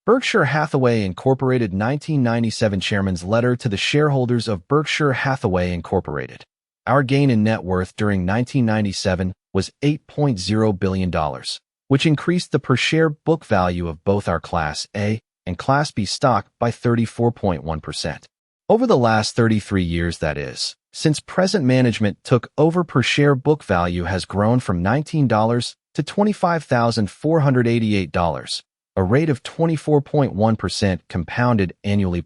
Berkshire Hathaway Incorporated 1997 Chairman's Letter to the Shareholders of Berkshire Hathaway Incorporated. Our gain in net worth during 1997 was $8.0 billion, which increased the per-share book value of both our Class A and Class B stock by 34.1%. Over the last 33 years, that is, since present management took over, per-share book value has grown from $19 to $25,488, a rate of 24.1% compounded annually.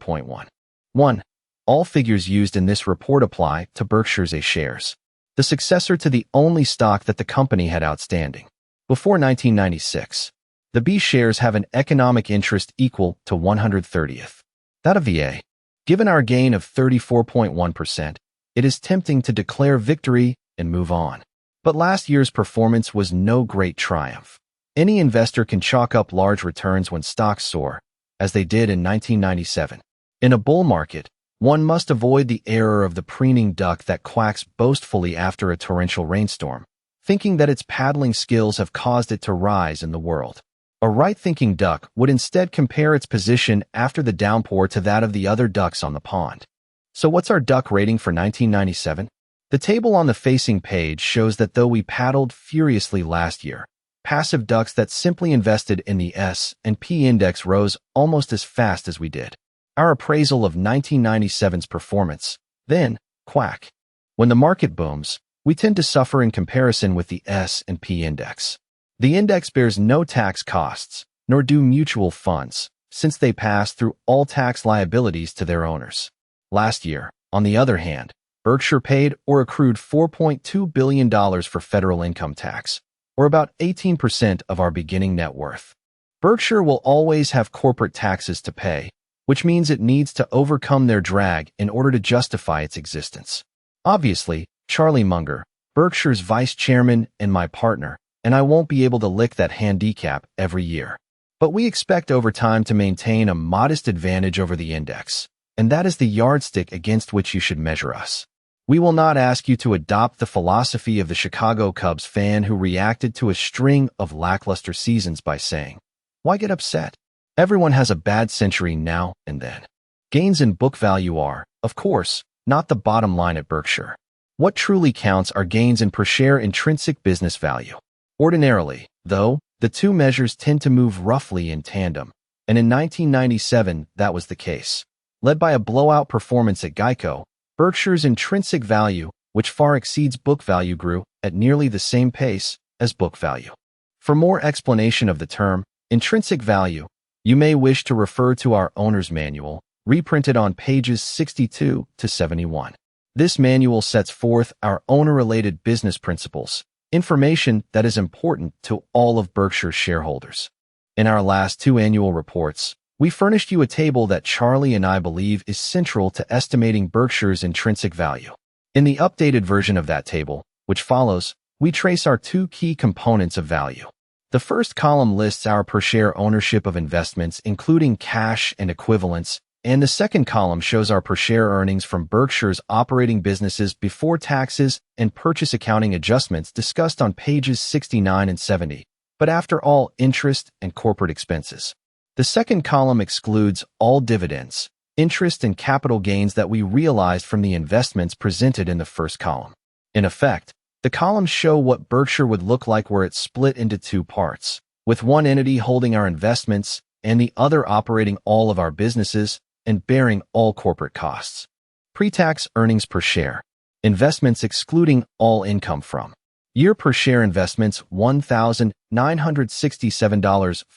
1. All figures used in this report apply to Berkshire's A shares, the successor to the only stock that the company had outstanding. Before 1996, the B shares have an economic interest equal to 130th that of the A. Given our gain of 34.1%, it is tempting to declare victory and move on. But last year's performance was no great triumph. Any investor can chalk up large returns when stocks soar, as they did in 1997. In a bull market, one must avoid the error of the preening duck that quacks boastfully after a torrential rainstorm, thinking that its paddling skills have caused it to rise in the world. A right-thinking duck would instead compare its position after the downpour to that of the other ducks on the pond. So what's our duck rating for 1997? The table on the facing page shows that though we paddled furiously last year, passive ducks that simply invested in the S&P index rose almost as fast as we did. Our appraisal of 1997's performance, then, quack. When the market booms, we tend to suffer in comparison with the S&P index. The index bears no tax costs, nor do mutual funds, since they pass through all tax liabilities to their owners. Last year, on the other hand, Berkshire paid or accrued $4.2 billion for federal income tax, or about 18% of our beginning net worth. Berkshire will always have corporate taxes to pay, which means it needs to overcome their drag in order to justify its existence. Obviously, Charlie Munger, Berkshire's vice chairman and my partner, and I won't be able to lick that handicap every year. But we expect over time to maintain a modest advantage over the index, and that is the yardstick against which you should measure us. We will not ask you to adopt the philosophy of the Chicago Cubs fan who reacted to a string of lackluster seasons by saying, "Why get upset? Everyone has a bad century now and then." Gains in book value are, of course, not the bottom line at Berkshire. What truly counts are gains in per-share intrinsic business value. Ordinarily, though, the two measures tend to move roughly in tandem, and in 1997 that was the case. Led by a blowout performance at Geico, Berkshire's intrinsic value, which far exceeds book value, grew at nearly the same pace as book value. For more explanation of the term intrinsic value, you may wish to refer to our owner's manual, reprinted on pages 62 to 71. This manual sets forth our owner-related business principles, information that is important to all of Berkshire's shareholders. In our last two annual reports, we furnished you a table that Charlie and I believe is central to estimating Berkshire's intrinsic value. In the updated version of that table, which follows, we trace our two key components of value. The first column lists our per-share ownership of investments, including cash and equivalents, and the second column shows our per-share earnings from Berkshire's operating businesses before taxes and purchase accounting adjustments discussed on pages 69 and 70, but after all interest and corporate expenses. The second column excludes all dividends, interest, and capital gains that we realized from the investments presented in the first column. In effect, the columns show what Berkshire would look like were it split into two parts, with one entity holding our investments and the other operating all of our businesses and bearing all corporate costs. Pre-tax earnings per share. Investments excluding all income from. Year per share investments $1,967,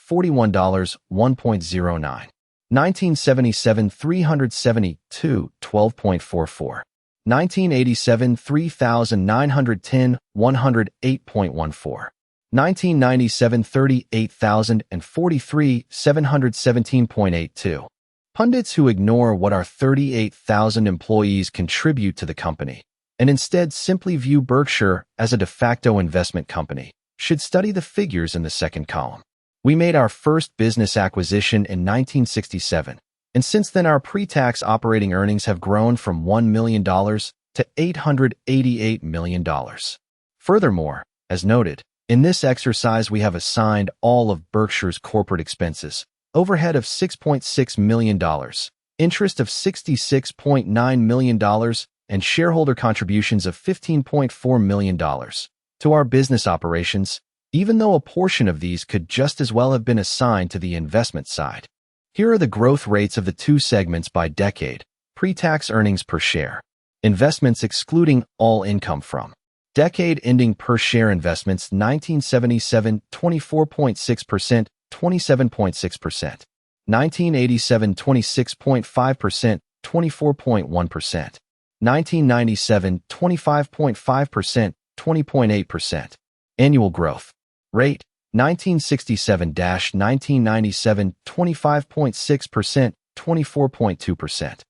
$41, 1.09. 1977 $372, 12.44. 1987 $3,910, 108.14. 1997 $38,043, 717.82. Pundits who ignore what our 38,000 employees contribute to the company and instead simply view Berkshire as a de facto investment company should study the figures in the second column. We made our first business acquisition in 1967, and since then our pre-tax operating earnings have grown from $1 million to $888 million. Furthermore, as noted, in this exercise we have assigned all of Berkshire's corporate expenses, overhead of $6.6 million, interest of $66.9 million, and shareholder contributions of $15.4 million to our business operations, even though a portion of these could just as well have been assigned to the investment side. Here are the growth rates of the two segments by decade. Pre-tax earnings per share. Investments excluding all income from. Decade-ending per-share investments 1977, 24.6%, 27.6%. 1987, 26.5%, 24.1%. 1997, 25.5%, 20.8%. Annual growth rate 1967-1997, 25.6%, 24.2%.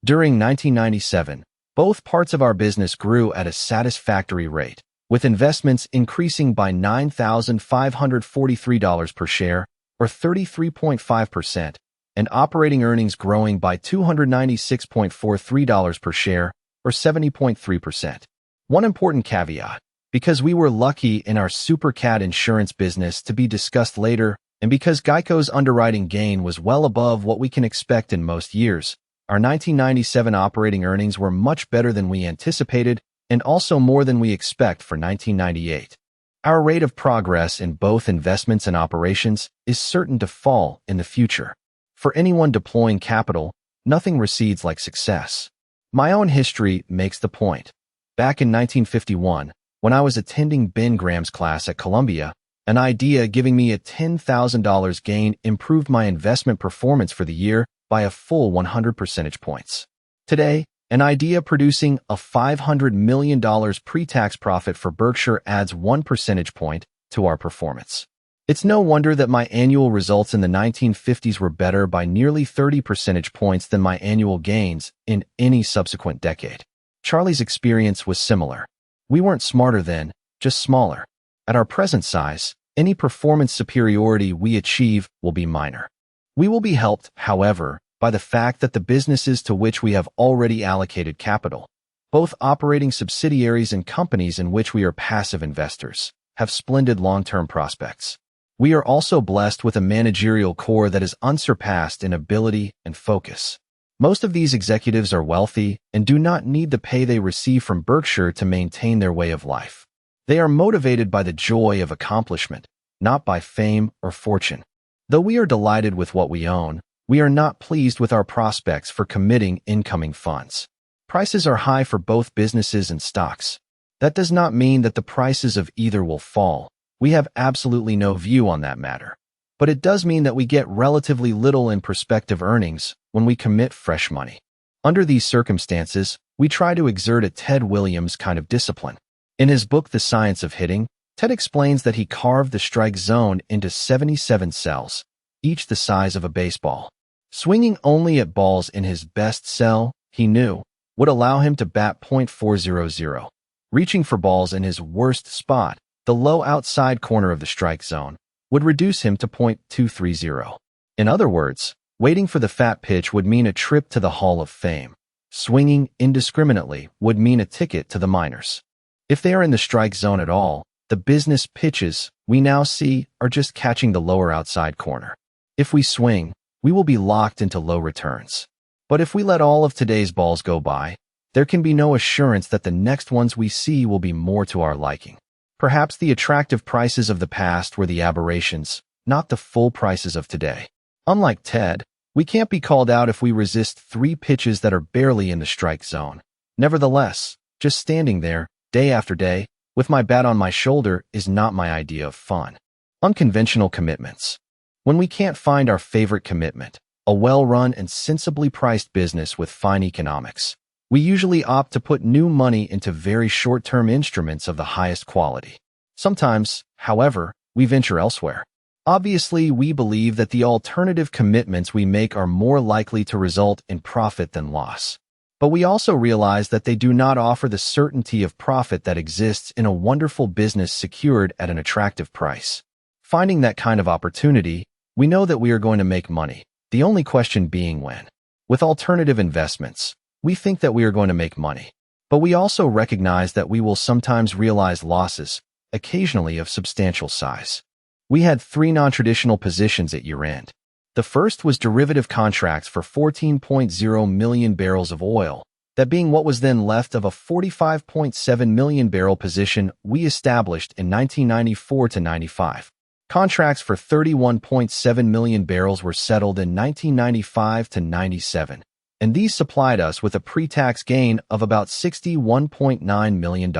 During 1997, both parts of our business grew at a satisfactory rate, with investments increasing by $9,543 per share, or 33.5%, and operating earnings growing by $296.43 per share, or 70.3%. One important caveat: because we were lucky in our super cat insurance business to be discussed later, and because Geico's underwriting gain was well above what we can expect in most years, our 1997 operating earnings were much better than we anticipated and also more than we expect for 1998. Our rate of progress in both investments and operations is certain to fall in the future. For anyone deploying capital, nothing recedes like success. My own history makes the point. Back in 1951, when I was attending Ben Graham's class at Columbia, an idea giving me a $10,000 gain improved my investment performance for the year by a full 100 percentage points. Today, an idea producing a $500 million pre-tax profit for Berkshire adds 1 percentage point to our performance. It's no wonder that my annual results in the 1950s were better by nearly 30 percentage points than my annual gains in any subsequent decade. Charlie's experience was similar. We weren't smarter then, just smaller. At our present size, any performance superiority we achieve will be minor. We will be helped, however, by the fact that the businesses to which we have already allocated capital, both operating subsidiaries and companies in which we are passive investors, have splendid long-term prospects. We are also blessed with a managerial core that is unsurpassed in ability and focus. Most of these executives are wealthy and do not need the pay they receive from Berkshire to maintain their way of life. They are motivated by the joy of accomplishment, not by fame or fortune. Though we are delighted with what we own, we are not pleased with our prospects for committing incoming funds. Prices are high for both businesses and stocks. That does not mean that the prices of either will fall. We have absolutely no view on that matter. But it does mean that we get relatively little in prospective earnings when we commit fresh money. Under these circumstances, we try to exert a Ted Williams kind of discipline. In his book The Science of Hitting, Ted explains that he carved the strike zone into 77 cells, each the size of a baseball. Swinging only at balls in his best cell, he knew, would allow him to bat .400. Reaching for balls in his worst spot, the low outside corner of the strike zone, would reduce him to .230. In other words, waiting for the fat pitch would mean a trip to the Hall of Fame. Swinging indiscriminately would mean a ticket to the minors. If they are in the strike zone at all, the business pitches we now see are just catching the lower outside corner. If we swing, we will be locked into low returns. But if we let all of today's balls go by, there can be no assurance that the next ones we see will be more to our liking. Perhaps the attractive prices of the past were the aberrations, not the full prices of today. Unlike Ted, we can't be called out if we resist 3 pitches that are barely in the strike zone. Nevertheless, just standing there, day after day, with my bat on my shoulder is not my idea of fun. Unconventional commitments. When we can't find our favorite commitment, a well-run and sensibly priced business with fine economics, we usually opt to put new money into very short-term instruments of the highest quality. Sometimes, however, we venture elsewhere. Obviously, we believe that the alternative commitments we make are more likely to result in profit than loss. But we also realize that they do not offer the certainty of profit that exists in a wonderful business secured at an attractive price. Finding that kind of opportunity, we know that we are going to make money, the only question being when. With alternative investments, we think that we are going to make money. But we also recognize that we will sometimes realize losses, occasionally of substantial size. We had 3 non-traditional positions at year-end. The first was derivative contracts for 14.0 million barrels of oil, that being what was then left of a 45.7 million barrel position we established in 1994 to 95. Contracts for 31.7 million barrels were settled in 1995 to 97, and these supplied us with a pre-tax gain of about $61.9 million.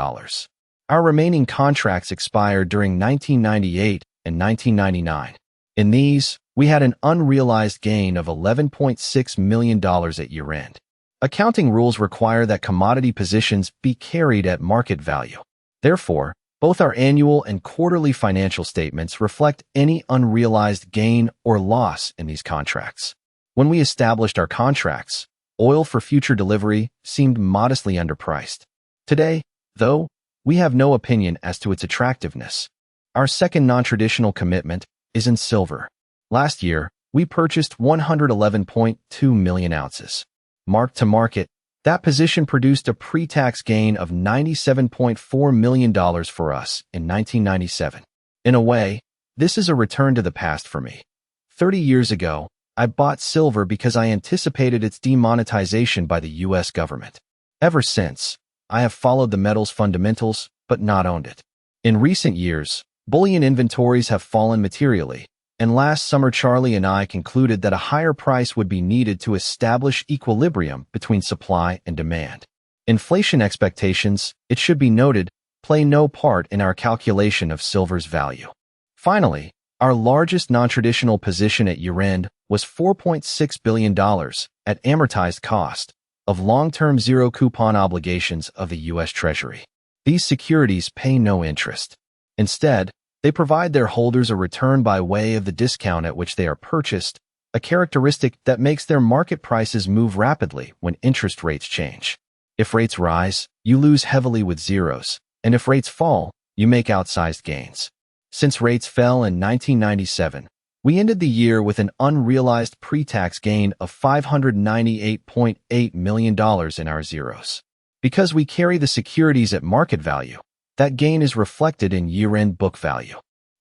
Our remaining contracts expired during 1998 and 1999. In these, we had an unrealized gain of $11.6 million at year-end. Accounting rules require that commodity positions be carried at market value. Therefore, both our annual and quarterly financial statements reflect any unrealized gain or loss in these contracts. When we established our contracts, oil for future delivery seemed modestly underpriced. Today, though, we have no opinion as to its attractiveness. Our second non-traditional commitment is in silver. Last year, we purchased 111.2 million ounces. Marked to market, that position produced a pre-tax gain of $97.4 million for us in 1997. In a way, this is a return to the past for me. 30 years ago, I bought silver because I anticipated its demonetization by the U.S. government. Ever since, I have followed the metal's fundamentals, but not owned it. In recent years, bullion inventories have fallen materially, and last summer Charlie and I concluded that a higher price would be needed to establish equilibrium between supply and demand. Inflation expectations, it should be noted, play no part in our calculation of silver's value. Finally, our largest non-traditional position at year-end was $4.6 billion at amortized cost of long-term zero-coupon obligations of the U.S. Treasury. These securities pay no interest. Instead, they provide their holders a return by way of the discount at which they are purchased, a characteristic that makes their market prices move rapidly when interest rates change. If rates rise, you lose heavily with zeros, and if rates fall, you make outsized gains. Since rates fell in 1997, we ended the year with an unrealized pre-tax gain of $598.8 million in our zeros. Because we carry the securities at market value, that gain is reflected in year-end book value.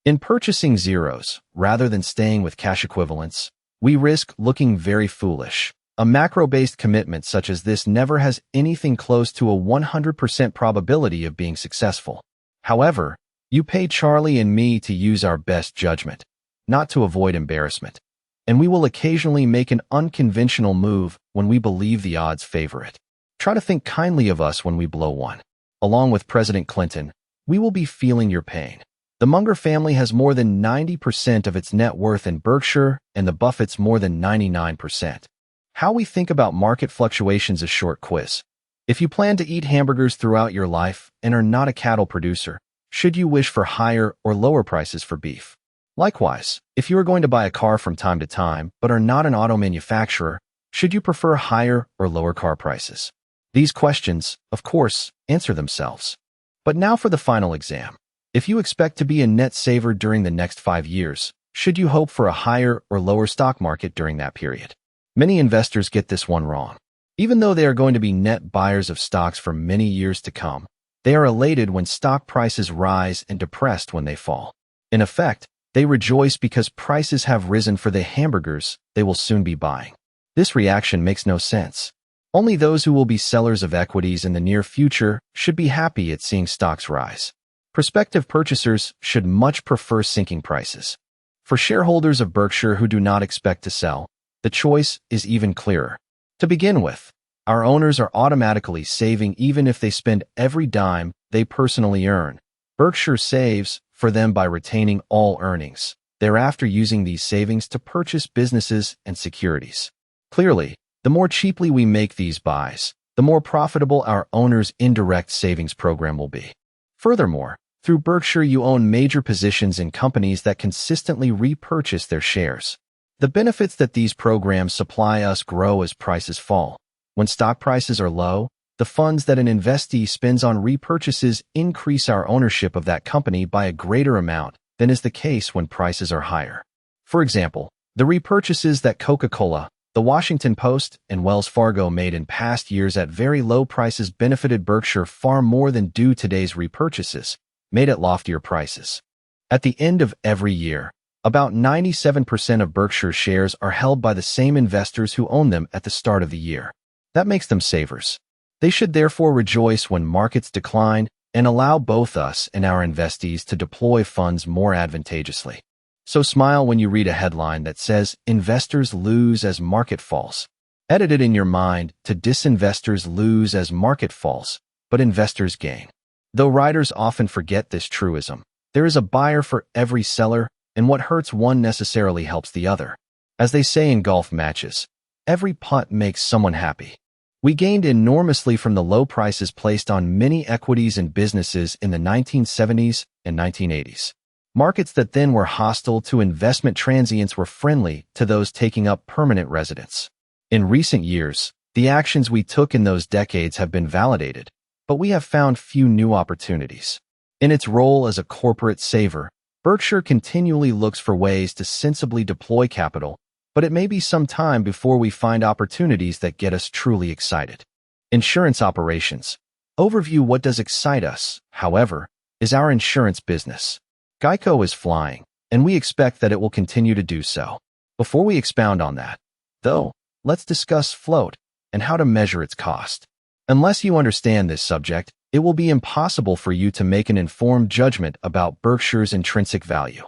In purchasing zeros, rather than staying with cash equivalents, we risk looking very foolish. A macro-based commitment such as this never has anything close to a 100% probability of being successful. However, you pay Charlie and me to use our best judgment, not to avoid embarrassment, and we will occasionally make an unconventional move when we believe the odds favor it. Try to think kindly of us when we blow one. Along with President Clinton, we will be feeling your pain. The Munger family has more than 90% of its net worth in Berkshire, and the Buffetts more than 99%. How we think about market fluctuations is a short quiz. If you plan to eat hamburgers throughout your life and are not a cattle producer, should you wish for higher or lower prices for beef? Likewise, if you are going to buy a car from time to time but are not an auto manufacturer, should you prefer higher or lower car prices? These questions, of course, answer themselves. But now for the final exam. If you expect to be a net saver during the next 5 years, should you hope for a higher or lower stock market during that period? Many investors get this one wrong. Even though they are going to be net buyers of stocks for many years to come, they are elated when stock prices rise and depressed when they fall. In effect, they rejoice because prices have risen for the hamburgers they will soon be buying. This reaction makes no sense. Only those who will be sellers of equities in the near future should be happy at seeing stocks rise. Prospective purchasers should much prefer sinking prices. For shareholders of Berkshire who do not expect to sell, the choice is even clearer. To begin with, our owners are automatically saving even if they spend every dime they personally earn. Berkshire saves for them by retaining all earnings, thereafter using these savings to purchase businesses and securities. Clearly, the more cheaply we make these buys, the more profitable our owners' indirect savings program will be. Furthermore, through Berkshire you own major positions in companies that consistently repurchase their shares. The benefits that these programs supply us grow as prices fall. When stock prices are low, the funds that an investee spends on repurchases increase our ownership of that company by a greater amount than is the case when prices are higher. For example, the repurchases that Coca-Cola, The Washington Post, and Wells Fargo made in past years at very low prices benefited Berkshire far more than do today's repurchases, made at loftier prices. At the end of every year, About 97% of Berkshire shares are held by the same investors who own them at the start of the year. That makes them savers. They should therefore rejoice when markets decline and allow both us and our investees to deploy funds more advantageously. So smile when you read a headline that says, "Investors lose as market falls." Edit it in your mind to "Disinvestors lose as market falls, but investors gain." Though writers often forget this truism, there is a buyer for every seller, and what hurts one necessarily helps the other. As they say in golf matches, every putt makes someone happy. We gained enormously from the low prices placed on many equities and businesses in the 1970s and 1980s. Markets that then were hostile to investment transients were friendly to those taking up permanent residence. In recent years, the actions we took in those decades have been validated, but we have found few new opportunities. In its role as a corporate saver, Berkshire continually looks for ways to sensibly deploy capital, but it may be some time before we find opportunities that get us truly excited. Insurance operations. Overview. What does excite us, however, is our insurance business. Geico is flying, and we expect that it will continue to do so. Before we expound on that, though, let's discuss float and how to measure its cost. Unless you understand this subject, it will be impossible for you to make an informed judgment about Berkshire's intrinsic value.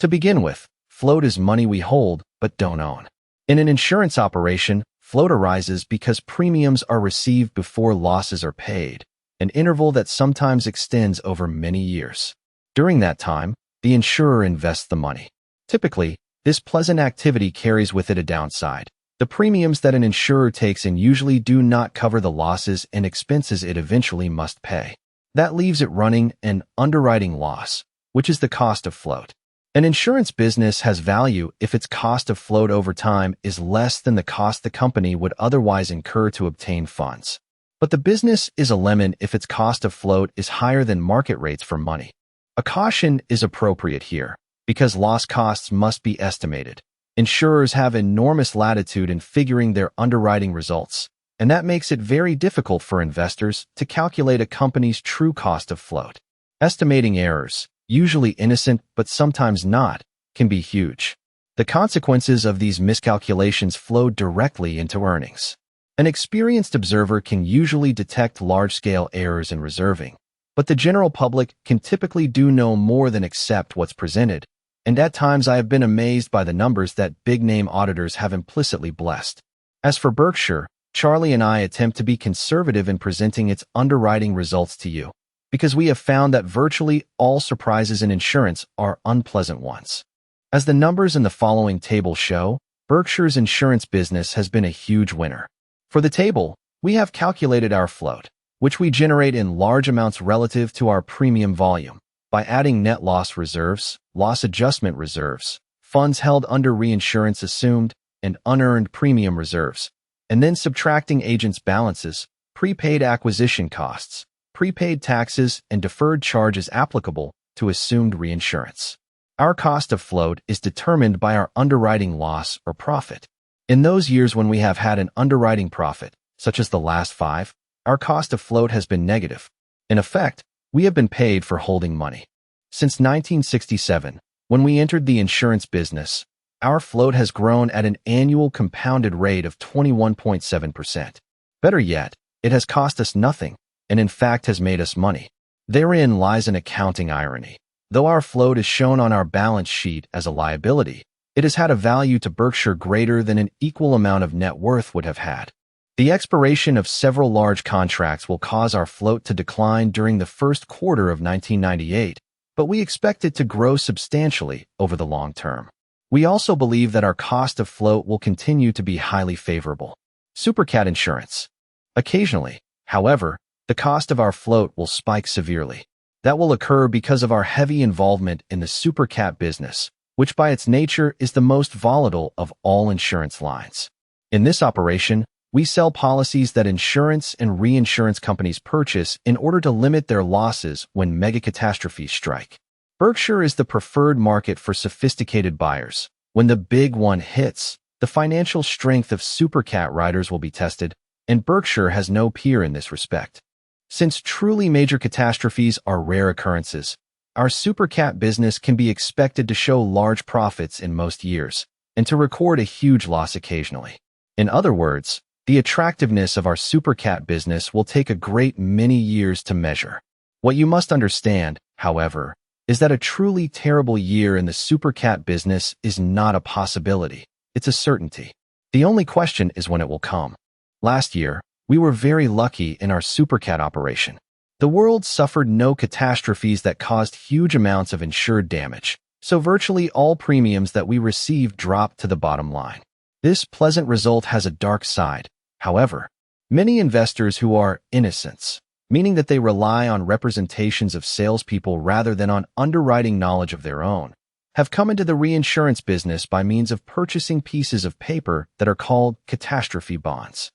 To begin with, float is money we hold but don't own. In an insurance operation, float arises because premiums are received before losses are paid, an interval that sometimes extends over many years. During that time, the insurer invests the money. Typically, this pleasant activity carries with it a downside. The premiums that an insurer takes in usually do not cover the losses and expenses it eventually must pay. That leaves it running an underwriting loss, which is the cost of float. An insurance business has value if its cost of float over time is less than the cost the company would otherwise incur to obtain funds. But the business is a lemon if its cost of float is higher than market rates for money. A caution is appropriate here, because loss costs must be estimated. Insurers have enormous latitude in figuring their underwriting results, and that makes it very difficult for investors to calculate a company's true cost of float. Estimating errors, usually innocent but sometimes not, can be huge. The consequences of these miscalculations flow directly into earnings. An experienced observer can usually detect large-scale errors in reserving, but the general public can typically do no more than accept what's presented, and at times I have been amazed by the numbers that big-name auditors have implicitly blessed. As for Berkshire, Charlie and I attempt to be conservative in presenting its underwriting results to you, because we have found that virtually all surprises in insurance are unpleasant ones. As the numbers in the following table show, Berkshire's insurance business has been a huge winner. For the table, we have calculated our float, which we generate in large amounts relative to our premium volume, by adding net loss reserves, loss adjustment reserves, funds held under reinsurance assumed, and unearned premium reserves, and then subtracting agents' balances, prepaid acquisition costs, prepaid taxes, and deferred charges applicable to assumed reinsurance. Our cost of float is determined by our underwriting loss or profit. In those years when we have had an underwriting profit, such as the last 5, our cost of float has been negative. In effect, we have been paid for holding money. Since 1967, when we entered the insurance business, our float has grown at an annual compounded rate of 21.7%. Better yet, it has cost us nothing, and in fact has made us money. Therein lies an accounting irony. Though our float is shown on our balance sheet as a liability, it has had a value to Berkshire greater than an equal amount of net worth would have had. The expiration of several large contracts will cause our float to decline during the first quarter of 1998, but we expect it to grow substantially over the long term. We also believe that our cost of float will continue to be highly favorable. Supercat insurance. Occasionally, however, the cost of our float will spike severely. That will occur because of our heavy involvement in the supercat business, which by its nature is the most volatile of all insurance lines. In this operation, we sell policies that insurance and reinsurance companies purchase in order to limit their losses when megacatastrophes strike. Berkshire is the preferred market for sophisticated buyers. When the big one hits, the financial strength of supercat riders will be tested, and Berkshire has no peer in this respect. Since truly major catastrophes are rare occurrences, our supercat business can be expected to show large profits in most years and to record a huge loss occasionally. In other words, the attractiveness of our supercat business will take a great many years to measure. What you must understand, however, is that a truly terrible year in the supercat business is not a possibility. It's a certainty. The only question is when it will come. Last year, we were very lucky in our supercat operation. The world suffered no catastrophes that caused huge amounts of insured damage, so virtually all premiums that we received dropped to the bottom line. This pleasant result has a dark side, however. Many investors who are innocents, meaning that they rely on representations of salespeople rather than on underwriting knowledge of their own, have come into the reinsurance business by means of purchasing pieces of paper that are called catastrophe bonds.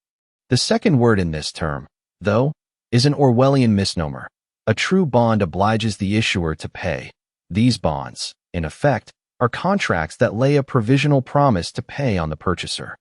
The second word in this term, though, is an Orwellian misnomer. A true bond obliges the issuer to pay. These bonds, in effect, are contracts that lay a provisional promise to pay on the purchaser.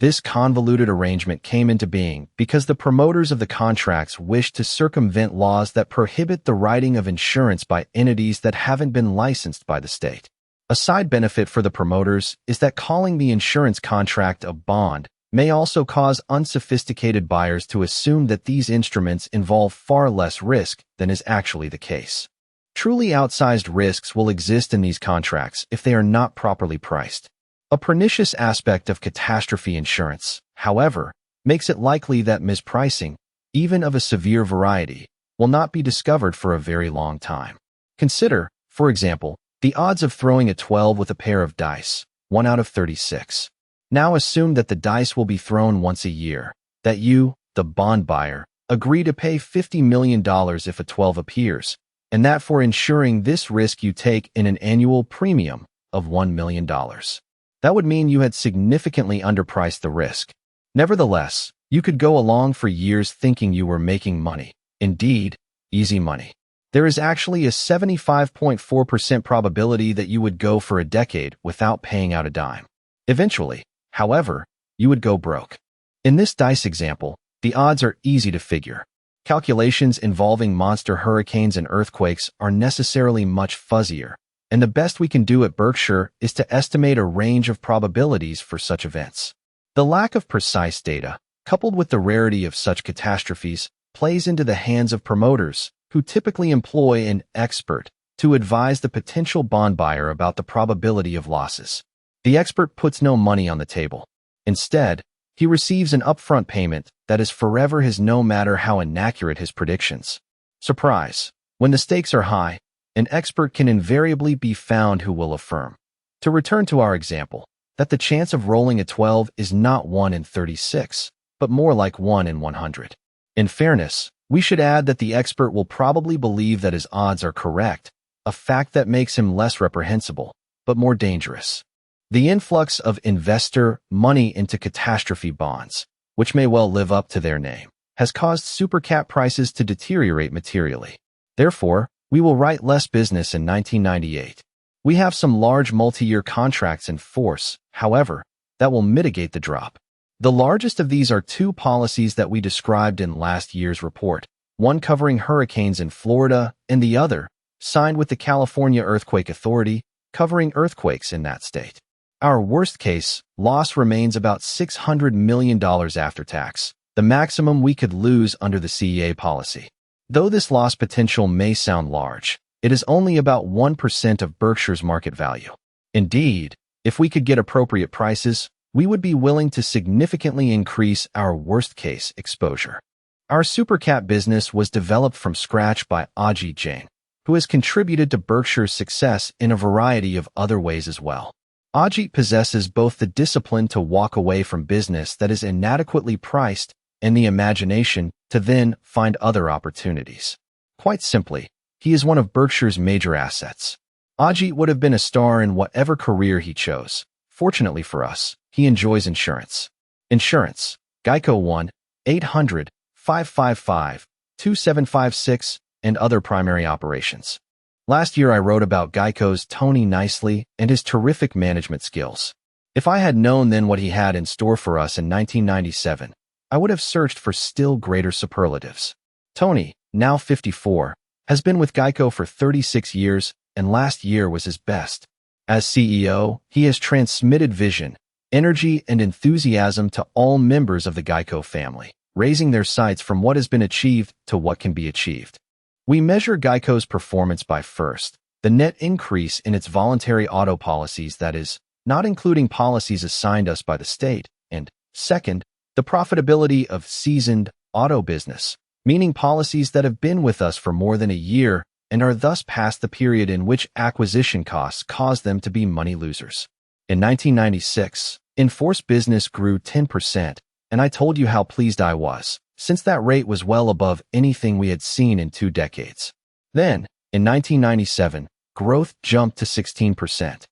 This convoluted arrangement came into being because the promoters of the contracts wished to circumvent laws that prohibit the writing of insurance by entities that haven't been licensed by the state. A side benefit for the promoters is that calling the insurance contract a bond may also cause unsophisticated buyers to assume that these instruments involve far less risk than is actually the case. Truly outsized risks will exist in these contracts if they are not properly priced. A pernicious aspect of catastrophe insurance, however, makes it likely that mispricing, even of a severe variety, will not be discovered for a very long time. Consider, for example, the odds of throwing a 12 with a pair of dice, 1 out of 36. Now assume that the dice will be thrown once a year, that you, the bond buyer, agree to pay $50 million if a 12 appears, and that for insuring this risk you take in an annual premium of $1 million. That would mean you had significantly underpriced the risk. Nevertheless, you could go along for years thinking you were making money. Indeed, easy money. There is actually a 75.4% probability that you would go for a decade without paying out a dime. Eventually, however, you would go broke. In this dice example, the odds are easy to figure. Calculations involving monster hurricanes and earthquakes are necessarily much fuzzier, and the best we can do at Berkshire is to estimate a range of probabilities for such events. The lack of precise data, coupled with the rarity of such catastrophes, plays into the hands of promoters, who typically employ an expert to advise the potential bond buyer about the probability of losses. The expert puts no money on the table. Instead, he receives an upfront payment that is forever his no matter how inaccurate his predictions. Surprise! When the stakes are high, an expert can invariably be found who will affirm, to return to our example, that the chance of rolling a 12 is not 1 in 36, but more like 1 in 100. In fairness, we should add that the expert will probably believe that his odds are correct, a fact that makes him less reprehensible, but more dangerous. The influx of investor money into catastrophe bonds, which may well live up to their name, has caused supercat prices to deteriorate materially. Therefore, we will write less business in 1998. We have some large multi-year contracts in force, however, that will mitigate the drop. The largest of these are two policies that we described in last year's report, one covering hurricanes in Florida and the other, signed with the California Earthquake Authority, covering earthquakes in that state. Our worst-case loss remains about $600 million after tax, the maximum we could lose under the CEA policy. Though this loss potential may sound large, it is only about 1% of Berkshire's market value. Indeed, if we could get appropriate prices, we would be willing to significantly increase our worst-case exposure. Our supercat business was developed from scratch by Ajit Jain, who has contributed to Berkshire's success in a variety of other ways as well. Ajit possesses both the discipline to walk away from business that is inadequately priced and the imagination to then find other opportunities. Quite simply, he is one of Berkshire's major assets. Ajit would have been a star in whatever career he chose. Fortunately for us, he enjoys insurance. Insurance. Geico 1-800-555-2756 and other primary operations. Last year I wrote about Geico's Tony Nicely and his terrific management skills. If I had known then what he had in store for us in 1997, I would have searched for still greater superlatives. Tony, now 54, has been with Geico for 36 years, and last year was his best. As CEO, he has transmitted vision, energy, and enthusiasm to all members of the Geico family, raising their sights from what has been achieved to what can be achieved. We measure Geico's performance by first, the net increase in its voluntary auto policies, that is, not including policies assigned us by the state, and second, the profitability of seasoned auto business, meaning policies that have been with us for more than a year and are thus past the period in which acquisition costs caused them to be money losers. In 1996, in-force business grew 10%, and I told you how pleased I was, since that rate was well above anything we had seen in 2 decades. Then, in 1997, growth jumped to 16%.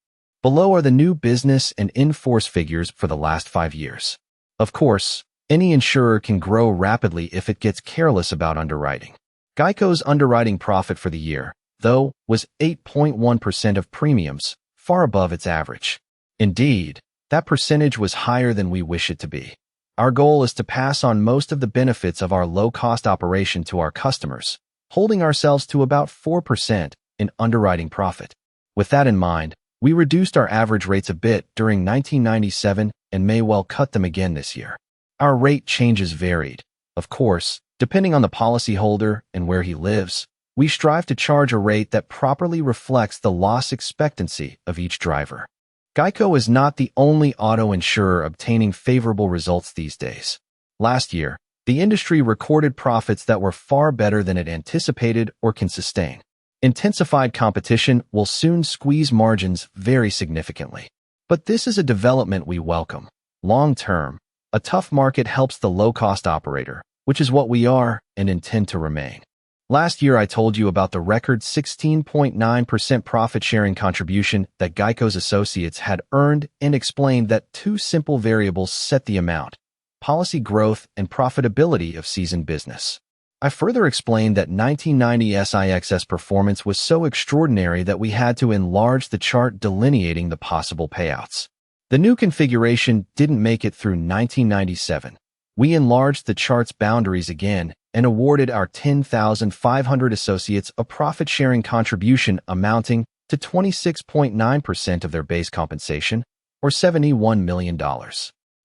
Below are the new business and in-force figures for the last 5 years. Of course, any insurer can grow rapidly if it gets careless about underwriting. Geico's underwriting profit for the year, though, was 8.1% of premiums, far above its average. Indeed, that percentage was higher than we wish it to be. Our goal is to pass on most of the benefits of our low-cost operation to our customers, holding ourselves to about 4% in underwriting profit. With that in mind, we reduced our average rates a bit during 1997 and may well cut them again this year. Our rate changes varied. Of course, depending on the policyholder and where he lives, we strive to charge a rate that properly reflects the loss expectancy of each driver. Geico is not the only auto insurer obtaining favorable results these days. Last year, the industry recorded profits that were far better than it anticipated or can sustain. Intensified competition will soon squeeze margins very significantly. But this is a development we welcome. Long term, a tough market helps the low-cost operator, which is what we are and intend to remain. Last year I told you about the record 16.9% profit-sharing contribution that Geico's associates had earned and explained that 2 simple variables set the amount: policy growth and profitability of seasoned business. I further explained that 1990 SIX's performance was so extraordinary that we had to enlarge the chart delineating the possible payouts. The new configuration didn't make it through 1997. We enlarged the chart's boundaries again and awarded our 10,500 associates a profit-sharing contribution amounting to 26.9% of their base compensation, or $71 million.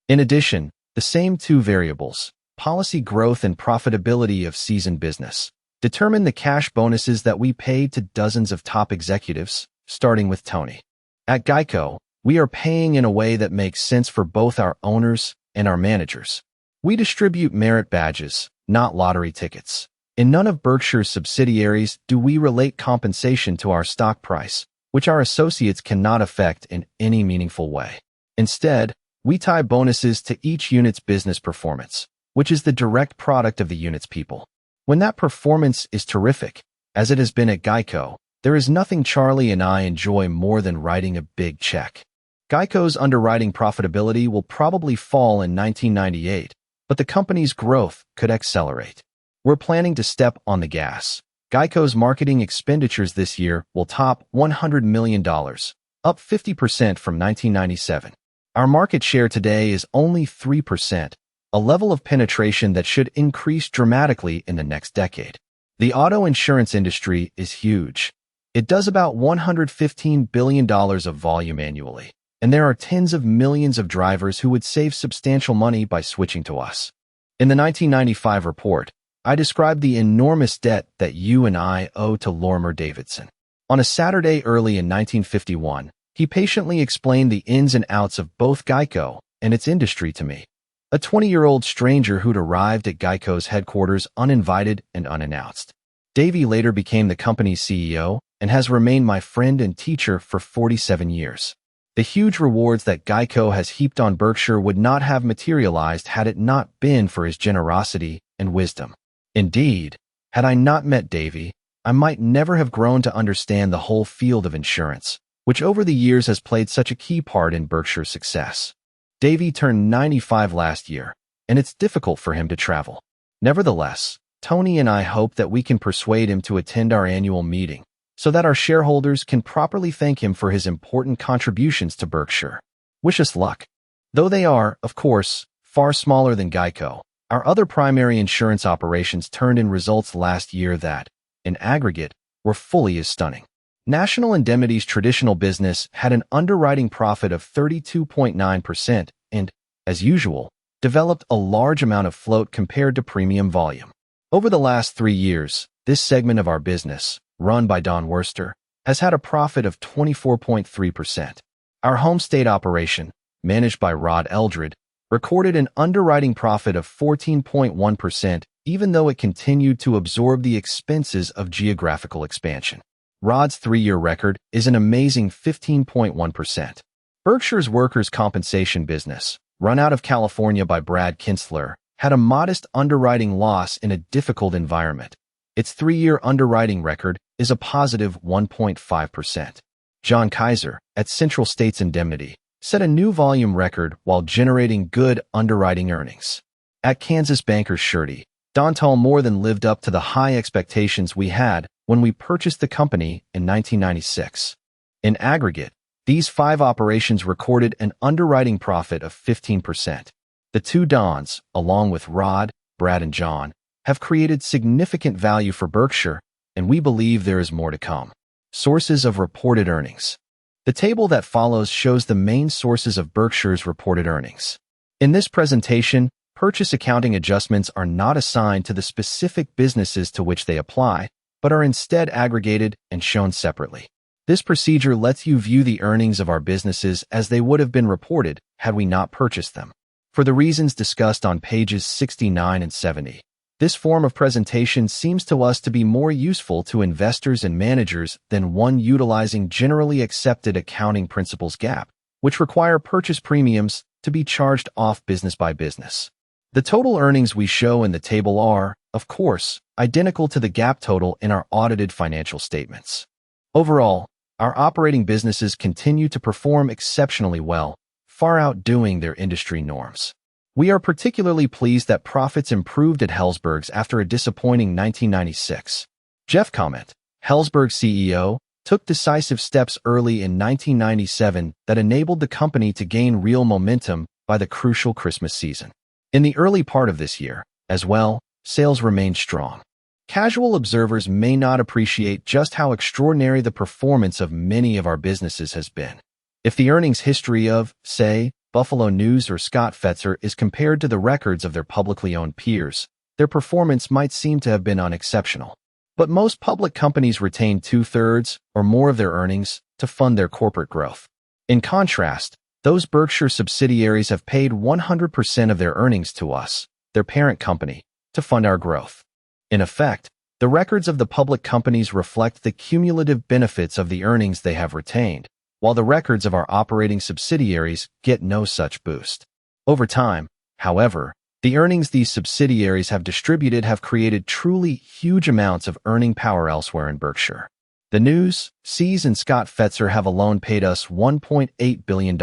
In addition, the same 2 variables, policy growth and profitability of seasoned business, determine the cash bonuses that we paid to dozens of top executives, starting with Tony. At Geico, we are paying in a way that makes sense for both our owners and our managers. We distribute merit badges, not lottery tickets. In none of Berkshire's subsidiaries do we relate compensation to our stock price, which our associates cannot affect in any meaningful way. Instead, we tie bonuses to each unit's business performance, which is the direct product of the unit's people. When that performance is terrific, as it has been at Geico, there is nothing Charlie and I enjoy more than writing a big check. Geico's underwriting profitability will probably fall in 1998, but the company's growth could accelerate. We're planning to step on the gas. Geico's marketing expenditures this year will top $100 million, up 50% from 1997. Our market share today is only 3%, a level of penetration that should increase dramatically in the next decade. The auto insurance industry is huge. It does about $115 billion of volume annually, and there are tens of millions of drivers who would save substantial money by switching to us. In the 1995 report, I described the enormous debt that you and I owe to Lorimer Davidson. On a Saturday early in 1951, he patiently explained the ins and outs of both Geico and its industry to me. A 20-year-old stranger who'd arrived at Geico's headquarters uninvited and unannounced. Davey later became the company's CEO and has remained my friend and teacher for 47 years. The huge rewards that Geico has heaped on Berkshire would not have materialized had it not been for his generosity and wisdom. Indeed, had I not met Davey, I might never have grown to understand the whole field of insurance, which over the years has played such a key part in Berkshire's success. Davey turned 95 last year, and it's difficult for him to travel. Nevertheless, Tony and I hope that we can persuade him to attend our annual meeting, so that our shareholders can properly thank him for his important contributions to Berkshire. Wish us luck. Though they are, of course, far smaller than Geico, our other primary insurance operations turned in results last year that, in aggregate, were fully as stunning. National Indemnity's traditional business had an underwriting profit of 32.9% and, as usual, developed a large amount of float compared to premium volume. Over the last 3 years, this segment of our business, run by Don Worster, has had a profit of 24.3%. Our home state operation, managed by Rod Eldred, recorded an underwriting profit of 14.1%, even though it continued to absorb the expenses of geographical expansion. Rod's 3-year record is an amazing 15.1%. Berkshire's workers' compensation business, run out of California by Brad Kinsler, had a modest underwriting loss in a difficult environment. Its 3-year underwriting record is a positive 1.5%. John Kaiser, at Central States Indemnity, set a new volume record while generating good underwriting earnings. At Kansas Bankers Surety, Dontal more than lived up to the high expectations we had when we purchased the company in 1996. In aggregate, these 5 operations recorded an underwriting profit of 15%. The 2 Dons, along with Rod, Brad, and John, have created significant value for Berkshire, and we believe there is more to come. Sources of reported earnings. The table that follows shows the main sources of Berkshire's reported earnings. In this presentation, purchase accounting adjustments are not assigned to the specific businesses to which they apply, but are instead aggregated and shown separately. This procedure lets you view the earnings of our businesses as they would have been reported had we not purchased them. For the reasons discussed on pages 69 and 70, this form of presentation seems to us to be more useful to investors and managers than one utilizing generally accepted accounting principles GAAP, which require purchase premiums to be charged off business by business. The total earnings we show in the table are, of course, identical to the GAAP total in our audited financial statements. Overall, our operating businesses continue to perform exceptionally well, far outdoing their industry norms. We are particularly pleased that profits improved at Helzberg's after a disappointing 1996. Jeff Comment, Helzberg's CEO, took decisive steps early in 1997 that enabled the company to gain real momentum by the crucial Christmas season. In the early part of this year, as well, sales remained strong. Casual observers may not appreciate just how extraordinary the performance of many of our businesses has been. If the earnings history of, say, Buffalo News or Scott Fetzer is compared to the records of their publicly owned peers, their performance might seem to have been unexceptional. But most public companies retain 2/3 or more of their earnings to fund their corporate growth. In contrast, those Berkshire subsidiaries have paid 100% of their earnings to us, their parent company, to fund our growth. In effect, the records of the public companies reflect the cumulative benefits of the earnings they have retained, while the records of our operating subsidiaries get no such boost. Over time, however, the earnings these subsidiaries have distributed have created truly huge amounts of earning power elsewhere in Berkshire. The News, Seas and Scott Fetzer have alone paid us $1.8 billion,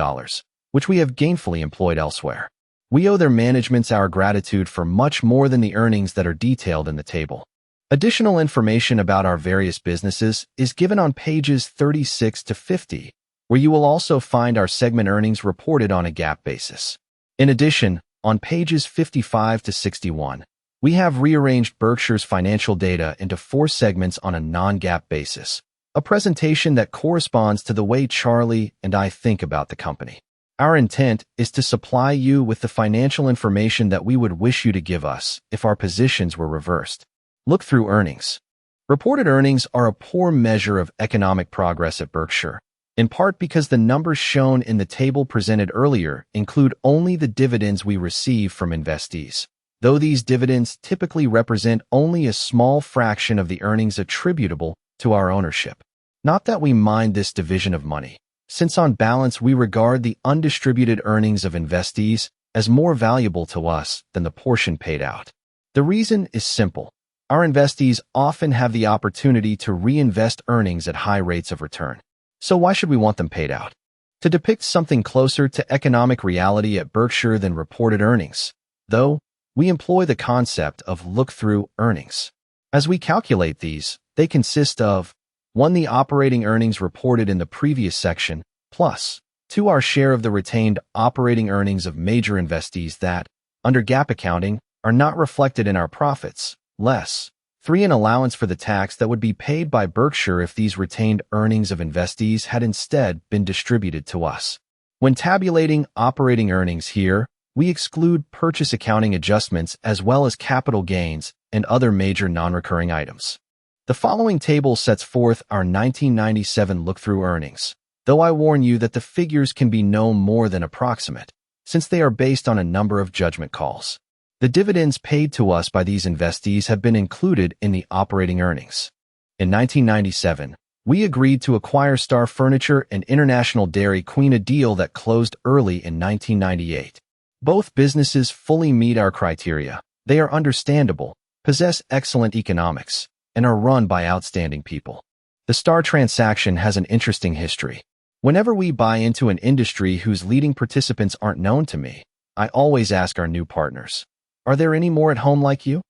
which we have gainfully employed elsewhere. We owe their managements our gratitude for much more than the earnings that are detailed in the table. Additional information about our various businesses is given on pages 36 to 50, where you will also find our segment earnings reported on a GAAP basis. In addition, on pages 55 to 61, we have rearranged Berkshire's financial data into 4 segments on a non-GAAP basis, a presentation that corresponds to the way Charlie and I think about the company. Our intent is to supply you with the financial information that we would wish you to give us if our positions were reversed. Look through earnings. Reported earnings are a poor measure of economic progress at Berkshire, in part because the numbers shown in the table presented earlier include only the dividends we receive from investees, though these dividends typically represent only a small fraction of the earnings attributable to our ownership. Not that we mind this division of money, since on balance we regard the undistributed earnings of investees as more valuable to us than the portion paid out. The reason is simple. Our investees often have the opportunity to reinvest earnings at high rates of return. So why should we want them paid out? To depict something closer to economic reality at Berkshire than reported earnings, though, we employ the concept of look-through earnings. As we calculate these, they consist of 1. The operating earnings reported in the previous section, plus 2. Our share of the retained operating earnings of major investees that, under GAAP accounting, are not reflected in our profits, less 3. An allowance for the tax that would be paid by Berkshire if these retained earnings of investees had instead been distributed to us. When tabulating operating earnings here, we exclude purchase accounting adjustments as well as capital gains and other major non-recurring items. The following table sets forth our 1997 look-through earnings, though I warn you that the figures can be no more than approximate, since they are based on a number of judgment calls. The dividends paid to us by these investees have been included in the operating earnings. In 1997, we agreed to acquire Star Furniture and International Dairy Queen, a deal that closed early in 1998. Both businesses fully meet our criteria. They are understandable, possess excellent economics, and are run by outstanding people. The Star transaction has an interesting history. Whenever we buy into an industry whose leading participants aren't known to me, I always ask our new partners, are there any more at home like you?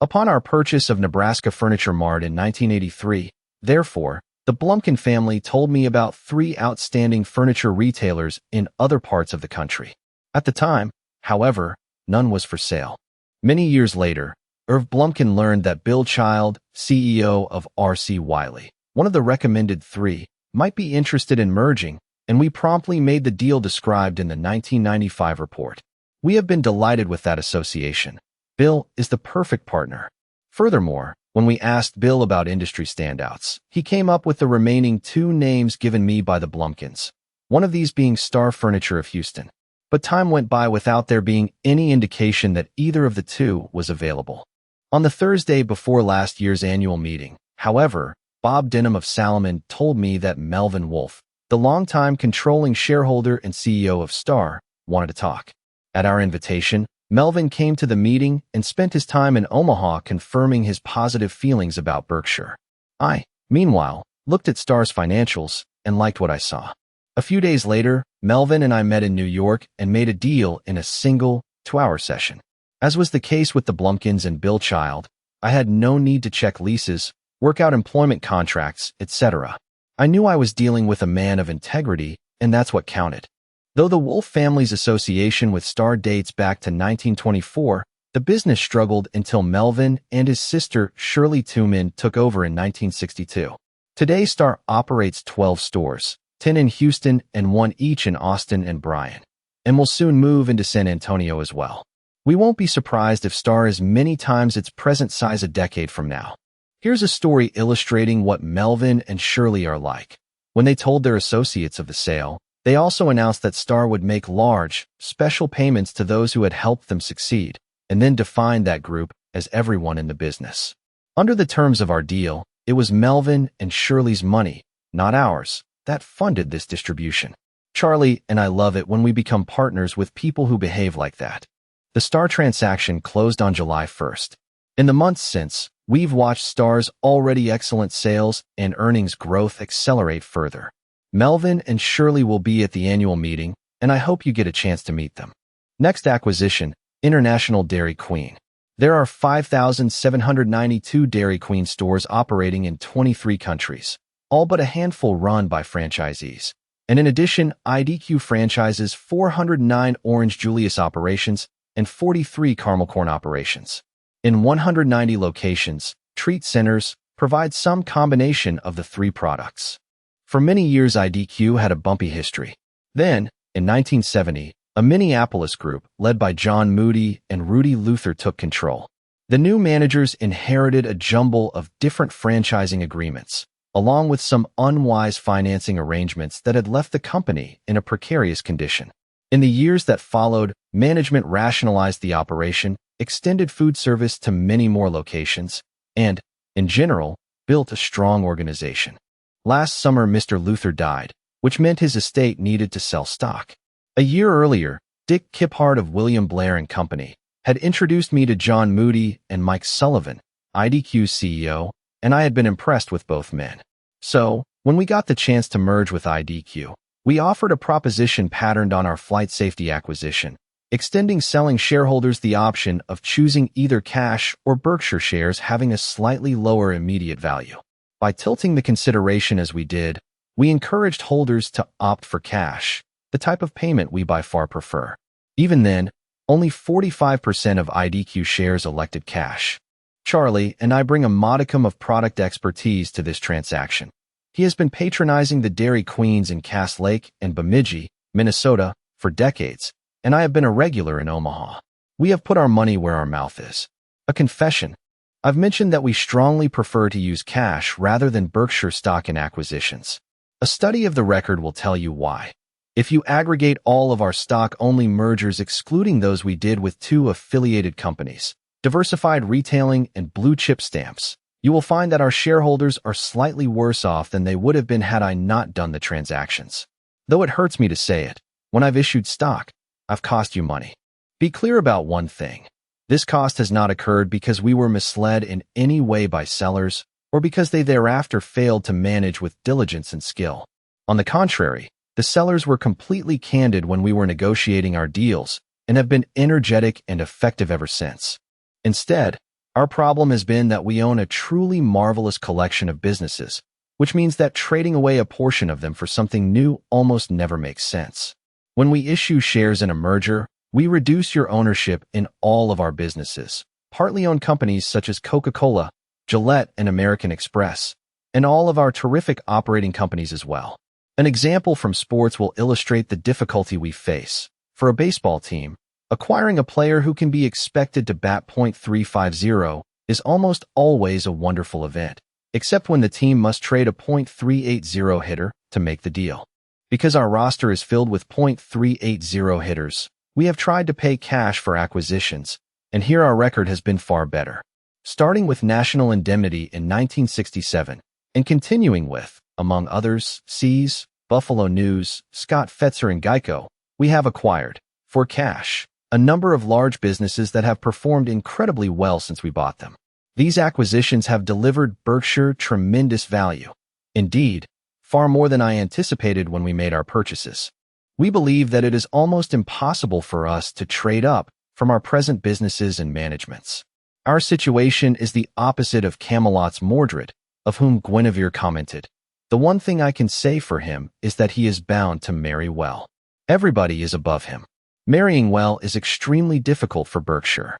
Upon our purchase of Nebraska Furniture Mart in 1983, therefore, the Blumkin family told me about 3 outstanding furniture retailers in other parts of the country. At the time, however, none was for sale. Many years later, Irv Blumkin learned that Bill Child, CEO of R.C. Wiley, one of the recommended 3, might be interested in merging, and we promptly made the deal described in the 1995 report. We have been delighted with that association. Bill is the perfect partner. Furthermore, when we asked Bill about industry standouts, he came up with the remaining 2 names given me by the Blumkins, one of these being Star Furniture of Houston. But time went by without there being any indication that either of the 2 was available. On the Thursday before last year's annual meeting, however, Bob Denham of Salomon told me that Melvin Wolfe, the longtime controlling shareholder and CEO of Star, wanted to talk. At our invitation, Melvin came to the meeting and spent his time in Omaha confirming his positive feelings about Berkshire. I, meanwhile, looked at Star's financials and liked what I saw. A few days later, Melvin and I met in New York and made a deal in a single 2-hour session. As was the case with the Blumkins and Bill Child, I had no need to check leases, work out employment contracts, etc. I knew I was dealing with a man of integrity, and that's what counted. Though the Wolfe family's association with Star dates back to 1924, the business struggled until Melvin and his sister Shirley Tooman took over in 1962. Today, Star operates 12 stores, 10 in Houston and 1 each in Austin and Bryan, and will soon move into San Antonio as well. We won't be surprised if Star is many times its present size a decade from now. Here's a story illustrating what Melvin and Shirley are like. When they told their associates of the sale, they also announced that Star would make large, special payments to those who had helped them succeed, and then defined that group as everyone in the business. Under the terms of our deal, it was Melvin and Shirley's money, not ours, that funded this distribution. Charlie and I love it when we become partners with people who behave like that. The Star transaction closed on July 1st. In the months since, we've watched Star's already excellent sales and earnings growth accelerate further. Melvin and Shirley will be at the annual meeting, and I hope you get a chance to meet them. Next acquisition, International Dairy Queen. There are 5,792 Dairy Queen stores operating in 23 countries, all but a handful run by franchisees. And in addition, IDQ franchises 409 Orange Julius operations and 43 caramel corn operations. In 190 locations, treat centers provide some combination of the 3 products. For many years, IDQ had a bumpy history. Then, in 1970, a Minneapolis group led by John Moody and Rudy Luther took control. The new managers inherited a jumble of different franchising agreements, along with some unwise financing arrangements that had left the company in a precarious condition. In the years that followed, management rationalized the operation, extended food service to many more locations, and, in general, built a strong organization. Last summer, Mr. Luther died, which meant his estate needed to sell stock. A year earlier, Dick Kiphart of William Blair & Company had introduced me to John Moody and Mike Sullivan, IDQ's CEO, and I had been impressed with both men. So, when we got the chance to merge with IDQ, we offered a proposition patterned on our flight safety acquisition, extending selling shareholders the option of choosing either cash or Berkshire shares having a slightly lower immediate value. By tilting the consideration as we did, we encouraged holders to opt for cash, the type of payment we by far prefer. Even then, only 45% of IDQ shares elected cash. Charlie and I bring a modicum of product expertise to this transaction. He has been patronizing the Dairy Queens in Cass Lake and Bemidji, Minnesota, for decades, and I have been a regular in Omaha. We have put our money where our mouth is. A confession. I've mentioned that we strongly prefer to use cash rather than Berkshire stock in acquisitions. A study of the record will tell you why. If you aggregate all of our stock-only mergers excluding those we did with 2 affiliated companies, Diversified Retailing and Blue Chip Stamps, you will find that our shareholders are slightly worse off than they would have been had I not done the transactions. Though it hurts me to say it, when I've issued stock, I've cost you money. Be clear about one thing. This cost has not occurred because we were misled in any way by sellers or because they thereafter failed to manage with diligence and skill. On the contrary, the sellers were completely candid when we were negotiating our deals and have been energetic and effective ever since. Instead, our problem has been that we own a truly marvelous collection of businesses, which means that trading away a portion of them for something new almost never makes sense. When we issue shares in a merger, we reduce your ownership in all of our businesses, partly owned companies such as Coca-Cola, Gillette, and American Express, and all of our terrific operating companies as well. An example from sports will illustrate the difficulty we face. For a baseball team, acquiring a player who can be expected to bat .350 is almost always a wonderful event, except when the team must trade a .380 hitter to make the deal. Because our roster is filled with .380 hitters, we have tried to pay cash for acquisitions, and here our record has been far better. Starting with National Indemnity in 1967, and continuing with, among others, Sears, Buffalo News, Scott Fetzer, and Geico, we have acquired, for cash, a number of large businesses that have performed incredibly well since we bought them. These acquisitions have delivered Berkshire tremendous value. Indeed, far more than I anticipated when we made our purchases. We believe that it is almost impossible for us to trade up from our present businesses and managements. Our situation is the opposite of Camelot's Mordred, of whom Guinevere commented, "The one thing I can say for him is that he is bound to marry well. Everybody is above him. Marrying well is extremely difficult for Berkshire.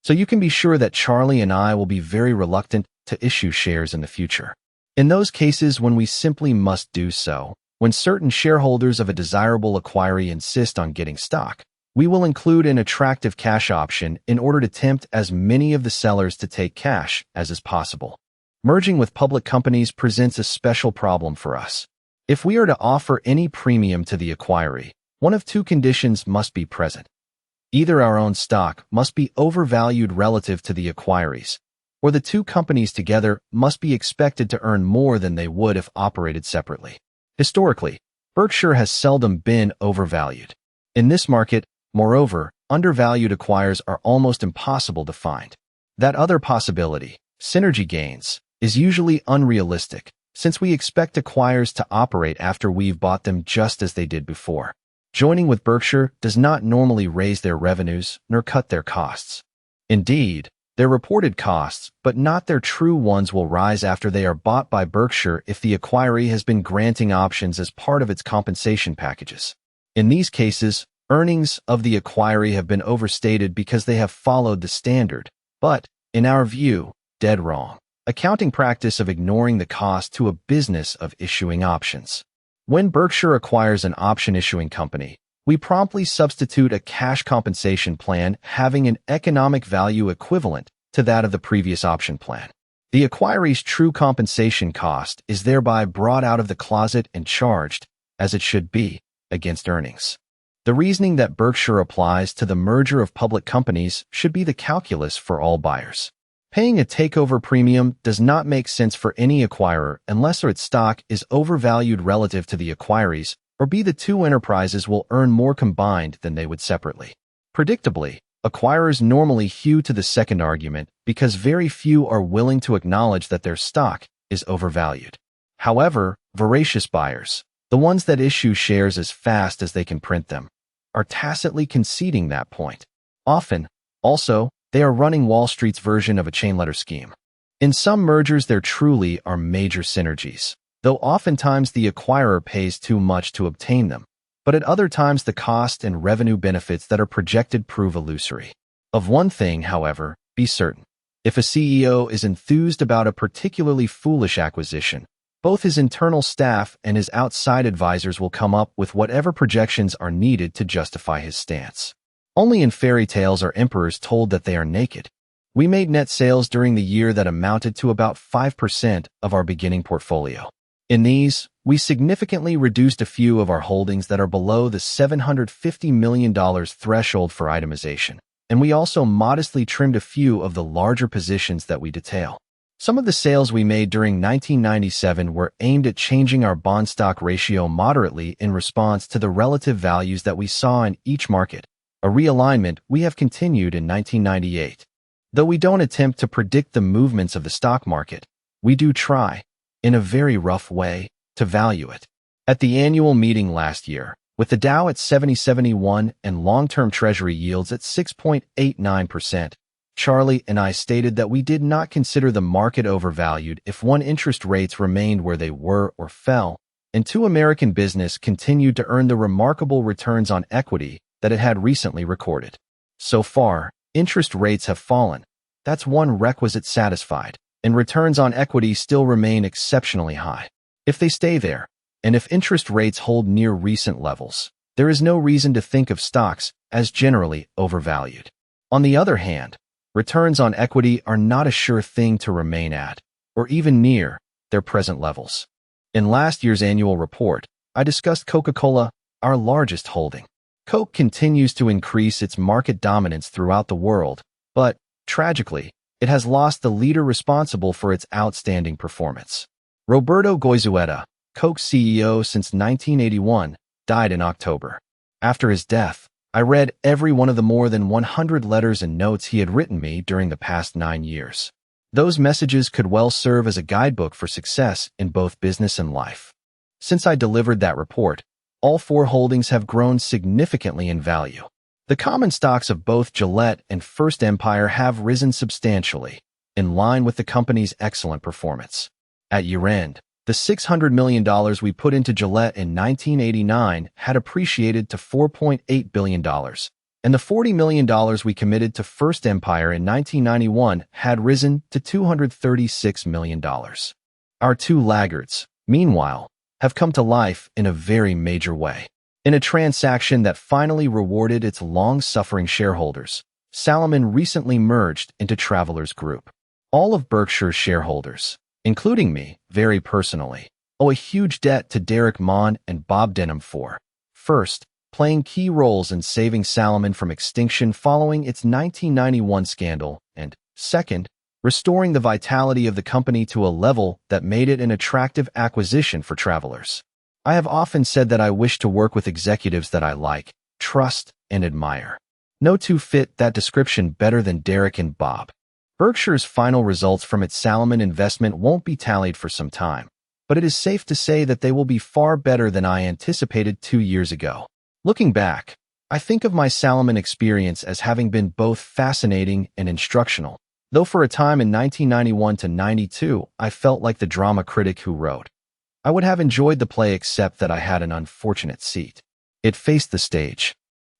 So you can be sure that Charlie and I will be very reluctant to issue shares in the future. In those cases when we simply must do so, when certain shareholders of a desirable acquiree insist on getting stock, we will include an attractive cash option in order to tempt as many of the sellers to take cash as is possible. Merging with public companies presents a special problem for us. If we are to offer any premium to the acquiree, one of 2 conditions must be present. Either our own stock must be overvalued relative to the acquirees, or the 2 companies together must be expected to earn more than they would if operated separately. Historically, Berkshire has seldom been overvalued. In this market, moreover, undervalued acquirers are almost impossible to find. That other possibility, synergy gains, is usually unrealistic, since we expect acquirers to operate after we've bought them just as they did before. Joining with Berkshire does not normally raise their revenues nor cut their costs. Indeed, their reported costs, but not their true ones, will rise after they are bought by Berkshire if the acquiree has been granting options as part of its compensation packages. In these cases, earnings of the acquiree have been overstated because they have followed the standard, but, in our view, dead wrong, accounting practice of ignoring the cost to a business of issuing options. When Berkshire acquires an option-issuing company, we promptly substitute a cash compensation plan having an economic value equivalent to that of the previous option plan. The acquiree's true compensation cost is thereby brought out of the closet and charged, as it should be, against earnings. The reasoning that Berkshire applies to the merger of public companies should be the calculus for all buyers. Paying a takeover premium does not make sense for any acquirer unless its stock is overvalued relative to the acquirees, or b, the 2 enterprises will earn more combined than they would separately. Predictably, acquirers normally hew to the second argument because very few are willing to acknowledge that their stock is overvalued. However, voracious buyers, the ones that issue shares as fast as they can print them, are tacitly conceding that point. Often, also, they are running Wall Street's version of a chain letter scheme. In some mergers there truly are major synergies, though oftentimes the acquirer pays too much to obtain them, but at other times the cost and revenue benefits that are projected prove illusory. Of one thing, however, be certain. If a CEO is enthused about a particularly foolish acquisition, both his internal staff and his outside advisors will come up with whatever projections are needed to justify his stance. Only in fairy tales are emperors told that they are naked. We made net sales during the year that amounted to about 5% of our beginning portfolio. In these, we significantly reduced a few of our holdings that are below the $750 million threshold for itemization, and we also modestly trimmed a few of the larger positions that we detail. Some of the sales we made during 1997 were aimed at changing our bond-stock ratio moderately in response to the relative values that we saw in each market, a realignment we have continued in 1998. Though we don't attempt to predict the movements of the stock market, we do try, in a very rough way, to value it. At the annual meeting last year, with the Dow at 70.71 and long-term Treasury yields at 6.89%, Charlie and I stated that we did not consider the market overvalued if one, interest rates remained where they were or fell, and two, American business continued to earn the remarkable returns on equity that it had recently recorded. So far, interest rates have fallen. That's one requisite satisfied, and returns on equity still remain exceptionally high. If they stay there, and if interest rates hold near recent levels, there is no reason to think of stocks as generally overvalued. On the other hand, returns on equity are not a sure thing to remain at, or even near, their present levels. In last year's annual report, I discussed Coca-Cola, our largest holding. Coke continues to increase its market dominance throughout the world, but, tragically, it has lost the leader responsible for its outstanding performance. Roberto Goizueta, Coke's CEO since 1981, died in October. After his death, I read every one of the more than 100 letters and notes he had written me during the past 9 years. Those messages could well serve as a guidebook for success in both business and life. Since I delivered that report, all four holdings have grown significantly in value. The common stocks of both Gillette and First Empire have risen substantially, in line with the company's excellent performance. At year-end, the $600 million we put into Gillette in 1989 had appreciated to $4.8 billion, and the $40 million we committed to First Empire in 1991 had risen to $236 million. Our two laggards, meanwhile, have come to life in a very major way. In a transaction that finally rewarded its long-suffering shareholders, Salomon recently merged into Travelers Group. All of Berkshire's shareholders, including me, very personally, owe a huge debt to Derek Mon and Bob Denham for, first, playing key roles in saving Salomon from extinction following its 1991 scandal, and, second, restoring the vitality of the company to a level that made it an attractive acquisition for Travelers. I have often said that I wish to work with executives that I like, trust, and admire. No two fit that description better than Derek and Bob. Berkshire's final results from its Salomon investment won't be tallied for some time, but it is safe to say that they will be far better than I anticipated 2 years ago. Looking back, I think of my Salomon experience as having been both fascinating and instructional, though for a time in 1991 to 92 I felt like the drama critic who wrote, "I would have enjoyed the play except that I had an unfortunate seat." It faced the stage.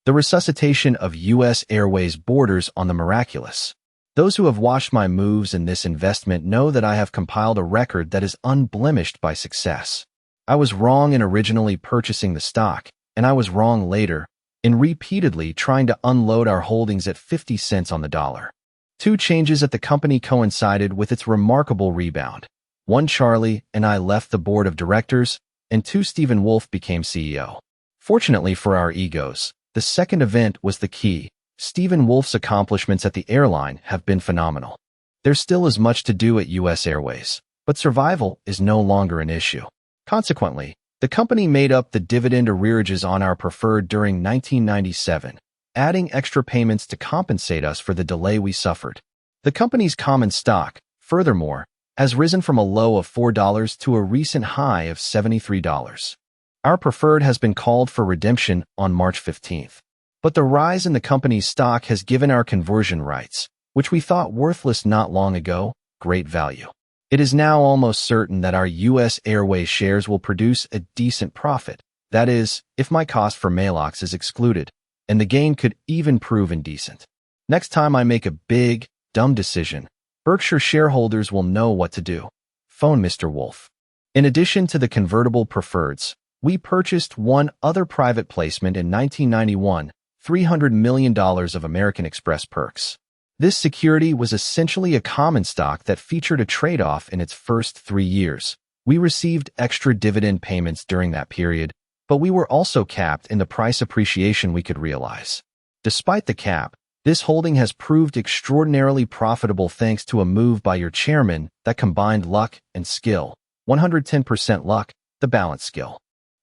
The resuscitation of U.S. Airways borders on the miraculous. Those who have watched my moves in this investment know that I have compiled a record that is unblemished by success. I was wrong in originally purchasing the stock, and I was wrong later in repeatedly trying to unload our holdings at 50 cents on the dollar. Two changes at the company coincided with its remarkable rebound. One, Charlie and I left the board of directors, and two, Stephen Wolf became CEO. Fortunately for our egos, the second event was the key. Stephen Wolf's accomplishments at the airline have been phenomenal. There still is much to do at U.S. Airways, but survival is no longer an issue. Consequently, the company made up the dividend arrearages on our preferred during 1997, adding extra payments to compensate us for the delay we suffered. The company's common stock, furthermore, has risen from a low of $4 to a recent high of $73. Our preferred has been called for redemption on March 15th. But the rise in the company's stock has given our conversion rights, which we thought worthless not long ago, great value. It is now almost certain that our U.S. Airways shares will produce a decent profit, that is, if my cost for mail-ox is excluded, and the gain could even prove indecent. Next time I make a big, dumb decision, Berkshire shareholders will know what to do. Phone Mr. Wolf. In addition to the convertible preferreds, we purchased one other private placement in 1991, $300 million of American Express perks. This security was essentially a common stock that featured a trade-off in its first 3 years. We received extra dividend payments during that period, but we were also capped in the price appreciation we could realize. Despite the cap, this holding has proved extraordinarily profitable thanks to a move by your chairman that combined luck and skill. 110% luck, the balance skill.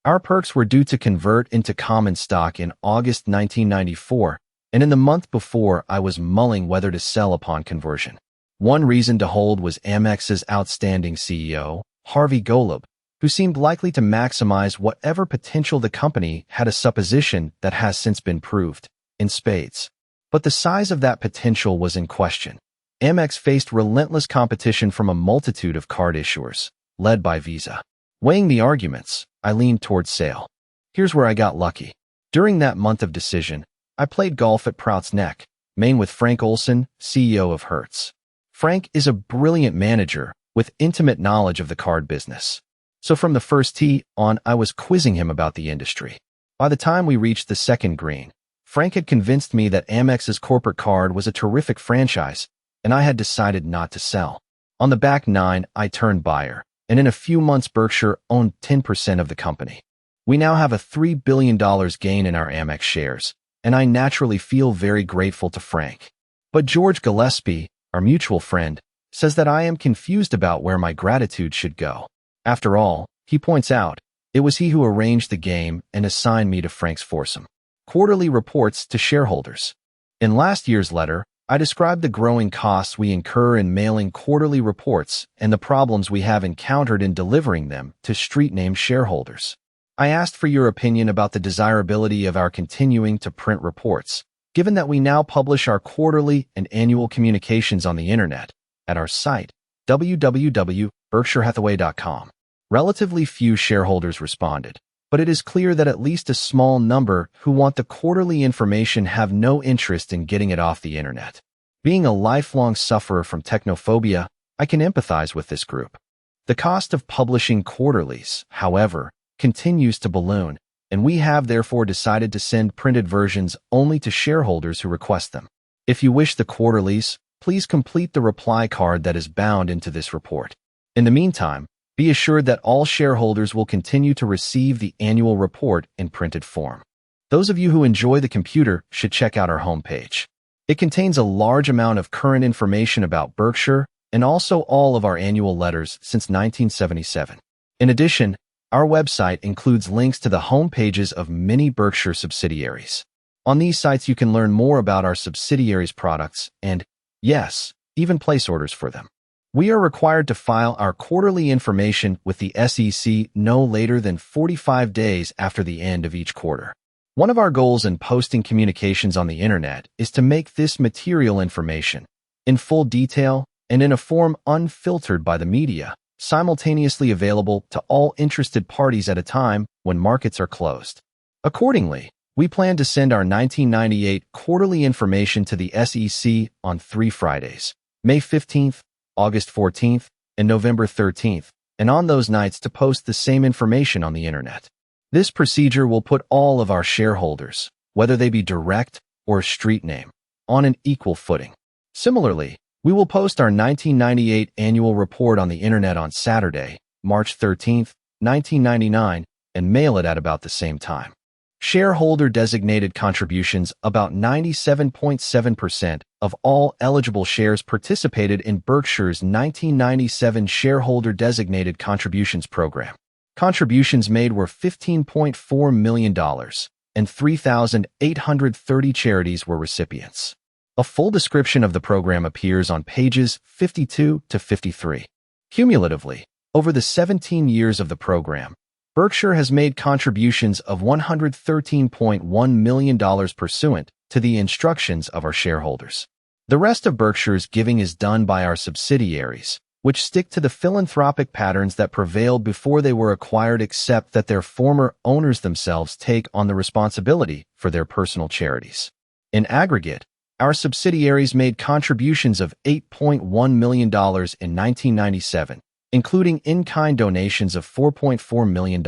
Our perks were due to convert into common stock in August 1994, and in the month before I was mulling whether to sell upon conversion. One reason to hold was Amex's outstanding CEO, Harvey Golub, who seemed likely to maximize whatever potential the company had, a supposition that has since been proved in spades. But the size of that potential was in question. Amex faced relentless competition from a multitude of card issuers, led by Visa. Weighing the arguments, I leaned towards sale. Here's where I got lucky. During that month of decision, I played golf at Prout's Neck, Maine with Frank Olson, CEO of Hertz. Frank is a brilliant manager with intimate knowledge of the card business. So from the first tee on, I was quizzing him about the industry. By the time we reached the second green, Frank had convinced me that Amex's corporate card was a terrific franchise, and I had decided not to sell. On the back nine, I turned buyer, and in a few months Berkshire owned 10% of the company. We now have a $3 billion gain in our Amex shares, and I naturally feel very grateful to Frank. But George Gillespie, our mutual friend, says that I am confused about where my gratitude should go. After all, he points out, it was he who arranged the game and assigned me to Frank's foursome. Quarterly reports to shareholders. In last year's letter, I described the growing costs we incur in mailing quarterly reports and the problems we have encountered in delivering them to street-name shareholders. I asked for your opinion about the desirability of our continuing to print reports, given that we now publish our quarterly and annual communications on the internet, at our site, www.berkshirehathaway.com. Relatively few shareholders responded, but it is clear that at least a small number who want the quarterly information have no interest in getting it off the internet. Being a lifelong sufferer from technophobia, I can empathize with this group. The cost of publishing quarterlies, however, continues to balloon, and we have therefore decided to send printed versions only to shareholders who request them. If you wish the quarterlies, please complete the reply card that is bound into this report. In the meantime, be assured that all shareholders will continue to receive the annual report in printed form. Those of you who enjoy the computer should check out our homepage. It contains a large amount of current information about Berkshire and also all of our annual letters since 1977. In addition, our website includes links to the homepages of many Berkshire subsidiaries. On these sites you can learn more about our subsidiaries' products and, yes, even place orders for them. We are required to file our quarterly information with the SEC no later than 45 days after the end of each quarter. One of our goals in posting communications on the internet is to make this material information, in full detail and in a form unfiltered by the media, simultaneously available to all interested parties at a time when markets are closed. Accordingly, we plan to send our 1998 quarterly information to the SEC on 3 Fridays, May 15th, August 14th, and November 13th, and on those nights to post the same information on the internet. This procedure will put all of our shareholders, whether they be direct or street name, on an equal footing. Similarly, we will post our 1998 annual report on the internet on Saturday, March 13th, 1999, and mail it at about the same time. Shareholder-designated contributions. About 97.7% of all eligible shares participated in Berkshire's 1997 Shareholder-Designated Contributions Program. Contributions made were $15.4 million, and 3,830 charities were recipients. A full description of the program appears on pages 52 to 53. Cumulatively, over the 17 years of the program, Berkshire has made contributions of $113.1 million pursuant to the instructions of our shareholders. The rest of Berkshire's giving is done by our subsidiaries, which stick to the philanthropic patterns that prevailed before they were acquired, except that their former owners themselves take on the responsibility for their personal charities. In aggregate, Our subsidiaries made contributions of $8.1 million in 1997, including in-kind donations of $4.4 million.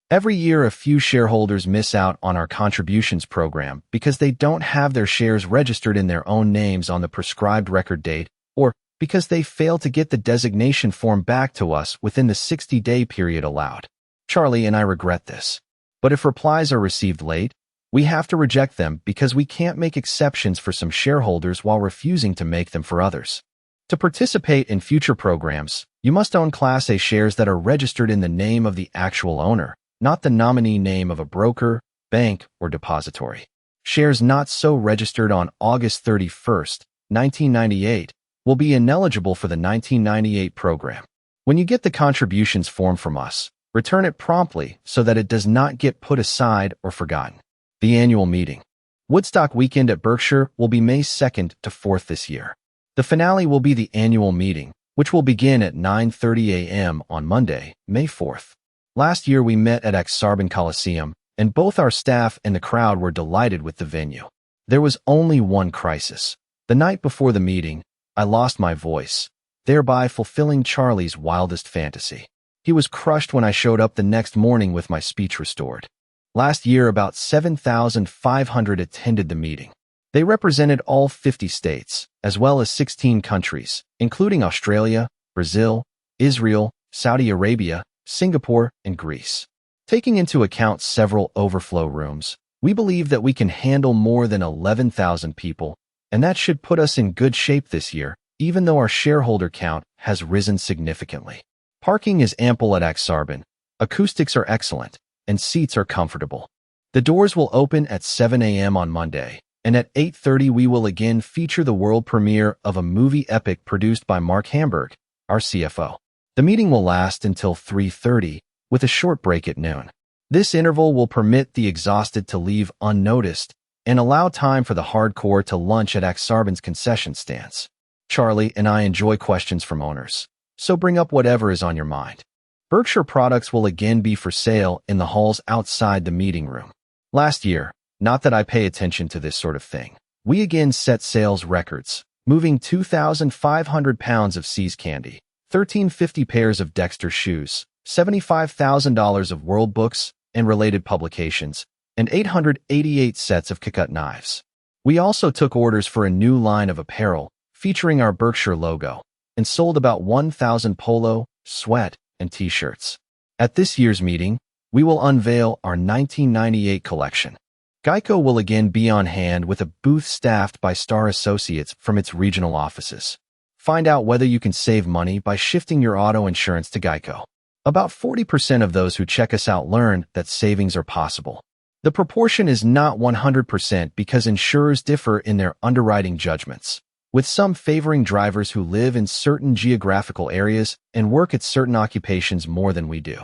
Every year, a few shareholders miss out on our contributions program because they don't have their shares registered in their own names on the prescribed record date, or because they fail to get the designation form back to us within the 60-day period allowed. Charlie and I regret this. But if replies are received late, we have to reject them because we can't make exceptions for some shareholders while refusing to make them for others. To participate in future programs, you must own Class A shares that are registered in the name of the actual owner, not the nominee name of a broker, bank, or depository. Shares not so registered on August 31st, 1998, will be ineligible for the 1998 program. When you get the contributions form from us, return it promptly so that it does not get put aside or forgotten. The annual meeting. Woodstock weekend at Berkshire will be May 2nd to 4th this year. The finale will be the annual meeting, which will begin at 9:30 a.m. on Monday, May 4th. Last year we met at Ak-Sar-Ben Coliseum, and both our staff and the crowd were delighted with the venue. There was only one crisis. The night before the meeting, I lost my voice, thereby fulfilling Charlie's wildest fantasy. He was crushed when I showed up the next morning with my speech restored. Last year, about 7,500 attended the meeting. They represented all 50 states, as well as 16 countries, including Australia, Brazil, Israel, Saudi Arabia, Singapore, and Greece. Taking into account several overflow rooms, we believe that we can handle more than 11,000 people, and that should put us in good shape this year, even though our shareholder count has risen significantly. Parking is ample at Ak-Sar-Ben, acoustics are excellent, and seats are comfortable. The doors will open at 7 a.m. on Monday, and at 8:30 we will again feature the world premiere of a movie epic produced by Mark Hamburg, our CFO. The meeting will last until 3:30, with a short break at noon. This interval will permit the exhausted to leave unnoticed and allow time for the hardcore to lunch at Ak-Sar-Ben's concession stands. Charlie and I enjoy questions from owners, so bring up whatever is on your mind. Berkshire products will again be for sale in the halls outside the meeting room. Last year, not that I pay attention to this sort of thing, we again set sales records, moving 2,500 pounds of See's candy, 1,350 pairs of Dexter shoes, $75,000 of World Books and related publications, and 888 sets of Kakut knives. We also took orders for a new line of apparel featuring our Berkshire logo and sold about 1,000 polo, sweat, and t-shirts. At this year's meeting, we will unveil our 1998 collection. Geico will again be on hand with a booth staffed by Star Associates from its regional offices. Find out whether you can save money by shifting your auto insurance to Geico. About 40% of those who check us out learn that savings are possible. The proportion is not 100% because insurers differ in their underwriting judgments, with some favoring drivers who live in certain geographical areas and work at certain occupations more than we do.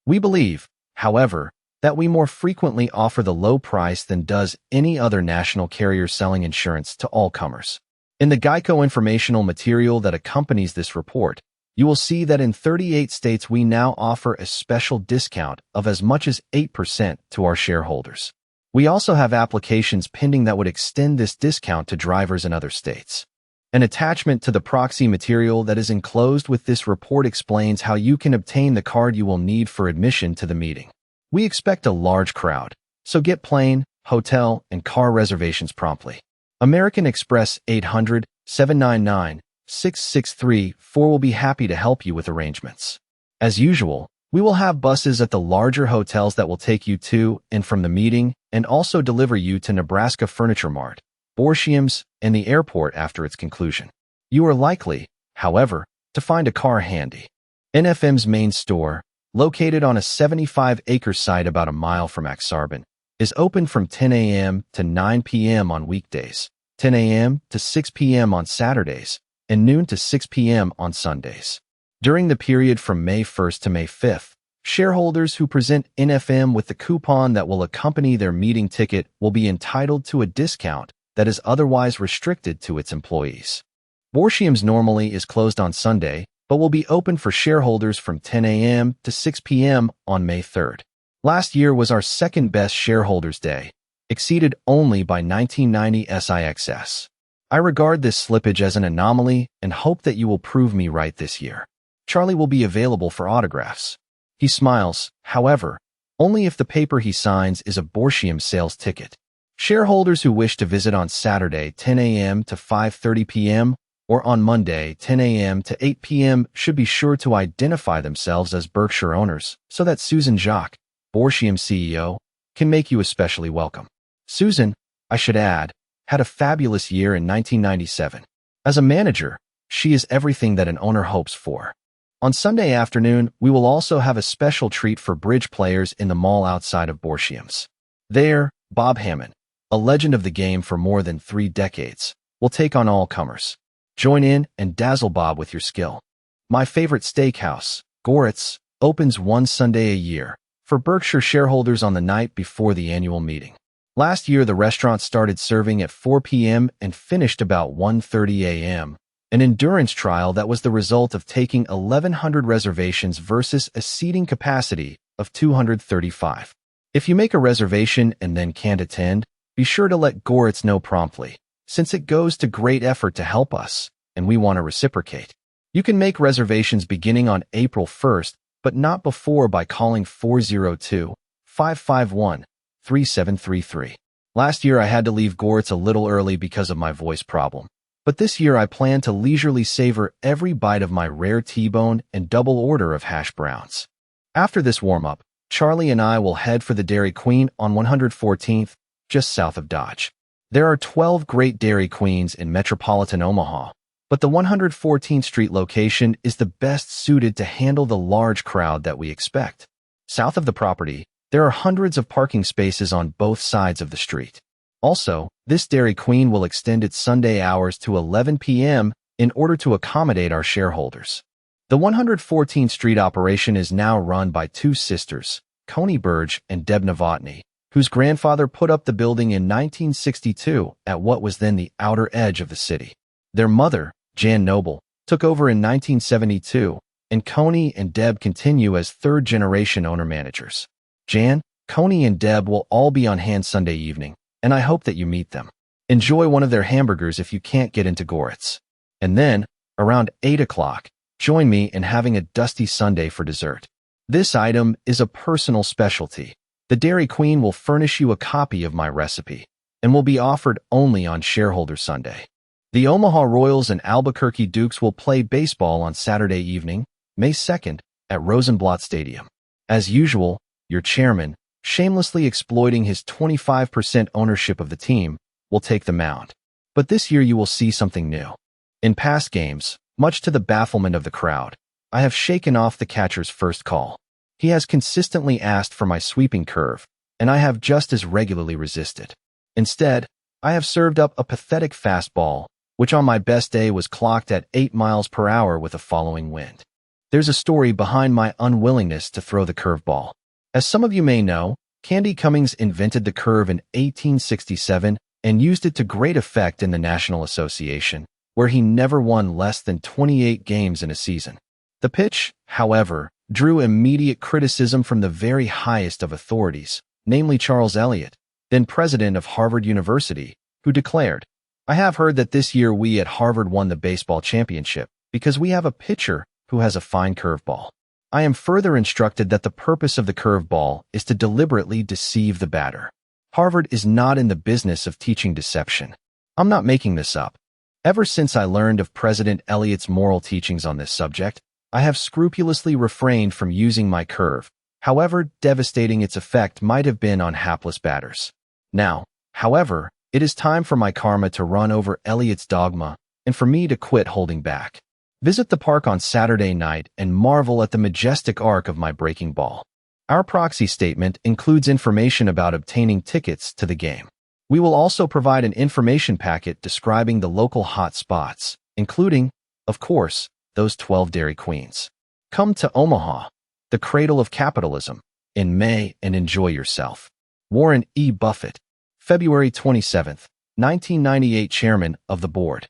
We believe, however, that we more frequently offer the low price than does any other national carrier selling insurance to all comers. In the Geico informational material that accompanies this report, you will see that in 38 states we now offer a special discount of as much as 8% to our shareholders. We also have applications pending that would extend this discount to drivers in other states. An attachment to the proxy material that is enclosed with this report explains how you can obtain the card you will need for admission to the meeting. We expect a large crowd, so get plane, hotel, and car reservations promptly. American Express 800-799-6634 will be happy to help you with arrangements. As usual, we will have buses at the larger hotels that will take you to and from the meeting and also deliver you to Nebraska Furniture Mart, Borsheim's, and the airport after its conclusion. You are likely, however, to find a car handy. NFM's main store, located on a 75-acre site about a mile from Ak-Sar-Ben, is open from 10 a.m. to 9 p.m. on weekdays, 10 a.m. to 6 p.m. on Saturdays, and noon to 6 p.m. on Sundays. During the period from May 1st to May 5th, shareholders who present NFM with the coupon that will accompany their meeting ticket will be entitled to a discount that is otherwise restricted to its employees. Borsheim's normally is closed on Sunday, but will be open for shareholders from 10 a.m. to 6 p.m. on May 3rd. Last year was our second best shareholders' day, exceeded only by 1990 SIXS. I regard this slippage as an anomaly and hope that you will prove me right this year. Charlie will be available for autographs. He smiles, however, only if the paper he signs is a Berkshire sales ticket. Shareholders who wish to visit on Saturday 10 a.m. to 5:30 p.m. or on Monday 10 a.m. to 8 p.m. should be sure to identify themselves as Berkshire owners so that Susan Jacques, Berkshire CEO, can make you especially welcome. Susan, I should add, had a fabulous year in 1997. As a manager, she is everything that an owner hopes for. On Sunday afternoon, we will also have a special treat for bridge players in the mall outside of Bershire's. There, Bob Hammond, a legend of the game for more than 3 decades, will take on all comers. Join in and dazzle Bob with your skill. My favorite steakhouse, Goritz, opens one Sunday a year for Berkshire shareholders on the night before the annual meeting. Last year, the restaurant started serving at 4 p.m. and finished about 1:30 a.m., an endurance trial that was the result of taking 1,100 reservations versus a seating capacity of 235. If you make a reservation and then can't attend, be sure to let Goritz know promptly, since it goes to great effort to help us, and we want to reciprocate. You can make reservations beginning on April 1st, but not before by calling 402-551-3733. Last year I had to leave Goritz a little early because of my voice problem, but this year I plan to leisurely savor every bite of my rare T-bone and double order of hash browns. After this warm-up, Charlie and I will head for the Dairy Queen on 114th, just south of Dodge. There are 12 great Dairy Queens in metropolitan Omaha, but the 114th Street location is the best suited to handle the large crowd that we expect. South of the property, there are hundreds of parking spaces on both sides of the street. Also, this Dairy Queen will extend its Sunday hours to 11 p.m. in order to accommodate our shareholders. The 114th Street operation is now run by 2 sisters, Coney Burge and Deb Novotny, whose grandfather put up the building in 1962 at what was then the outer edge of the city. Their mother, Jan Noble, took over in 1972, and Coney and Deb continue as third-generation owner-managers. Jan, Coney, and Deb will all be on hand Sunday evening, and I hope that you meet them. Enjoy one of their hamburgers if you can't get into Goritz. And then, around 8 o'clock, join me in having a dusty sundae for dessert. This item is a personal specialty. The Dairy Queen will furnish you a copy of my recipe and will be offered only on Shareholder Sunday. The Omaha Royals and Albuquerque Dukes will play baseball on Saturday evening, May 2nd, at Rosenblatt Stadium. As usual, your chairman, shamelessly exploiting his 25% ownership of the team, will take the mound. But this year you will see something new. In past games, much to the bafflement of the crowd, I have shaken off the catcher's first call. He has consistently asked for my sweeping curve, and I have just as regularly resisted. Instead, I have served up a pathetic fastball, which on my best day was clocked at 8 miles per hour with a following wind. There's a story behind my unwillingness to throw the curveball. As some of you may know, Candy Cummings invented the curve in 1867 and used it to great effect in the National Association, where he never won less than 28 games in a season. The pitch, however, drew immediate criticism from the very highest of authorities, namely Charles Eliot, then president of Harvard University, who declared, "I have heard that this year we at Harvard won the baseball championship because we have a pitcher who has a fine curveball. I am further instructed that the purpose of the curveball is to deliberately deceive the batter. Harvard is not in the business of teaching deception. I'm not making this up. Ever since I learned of President Eliot's moral teachings on this subject, I have scrupulously refrained from using my curve, however devastating its effect might have been on hapless batters. Now, however, it is time for my karma to run over Eliot's dogma and for me to quit holding back. Visit the park on Saturday night and marvel at the majestic arc of my breaking ball. Our proxy statement includes information about obtaining tickets to the game. We will also provide an information packet describing the local hot spots, including, of course, those 12 Dairy Queens. Come to Omaha, the cradle of capitalism, in May and enjoy yourself. Warren E. Buffett, February 27, 1998, Chairman of the Board.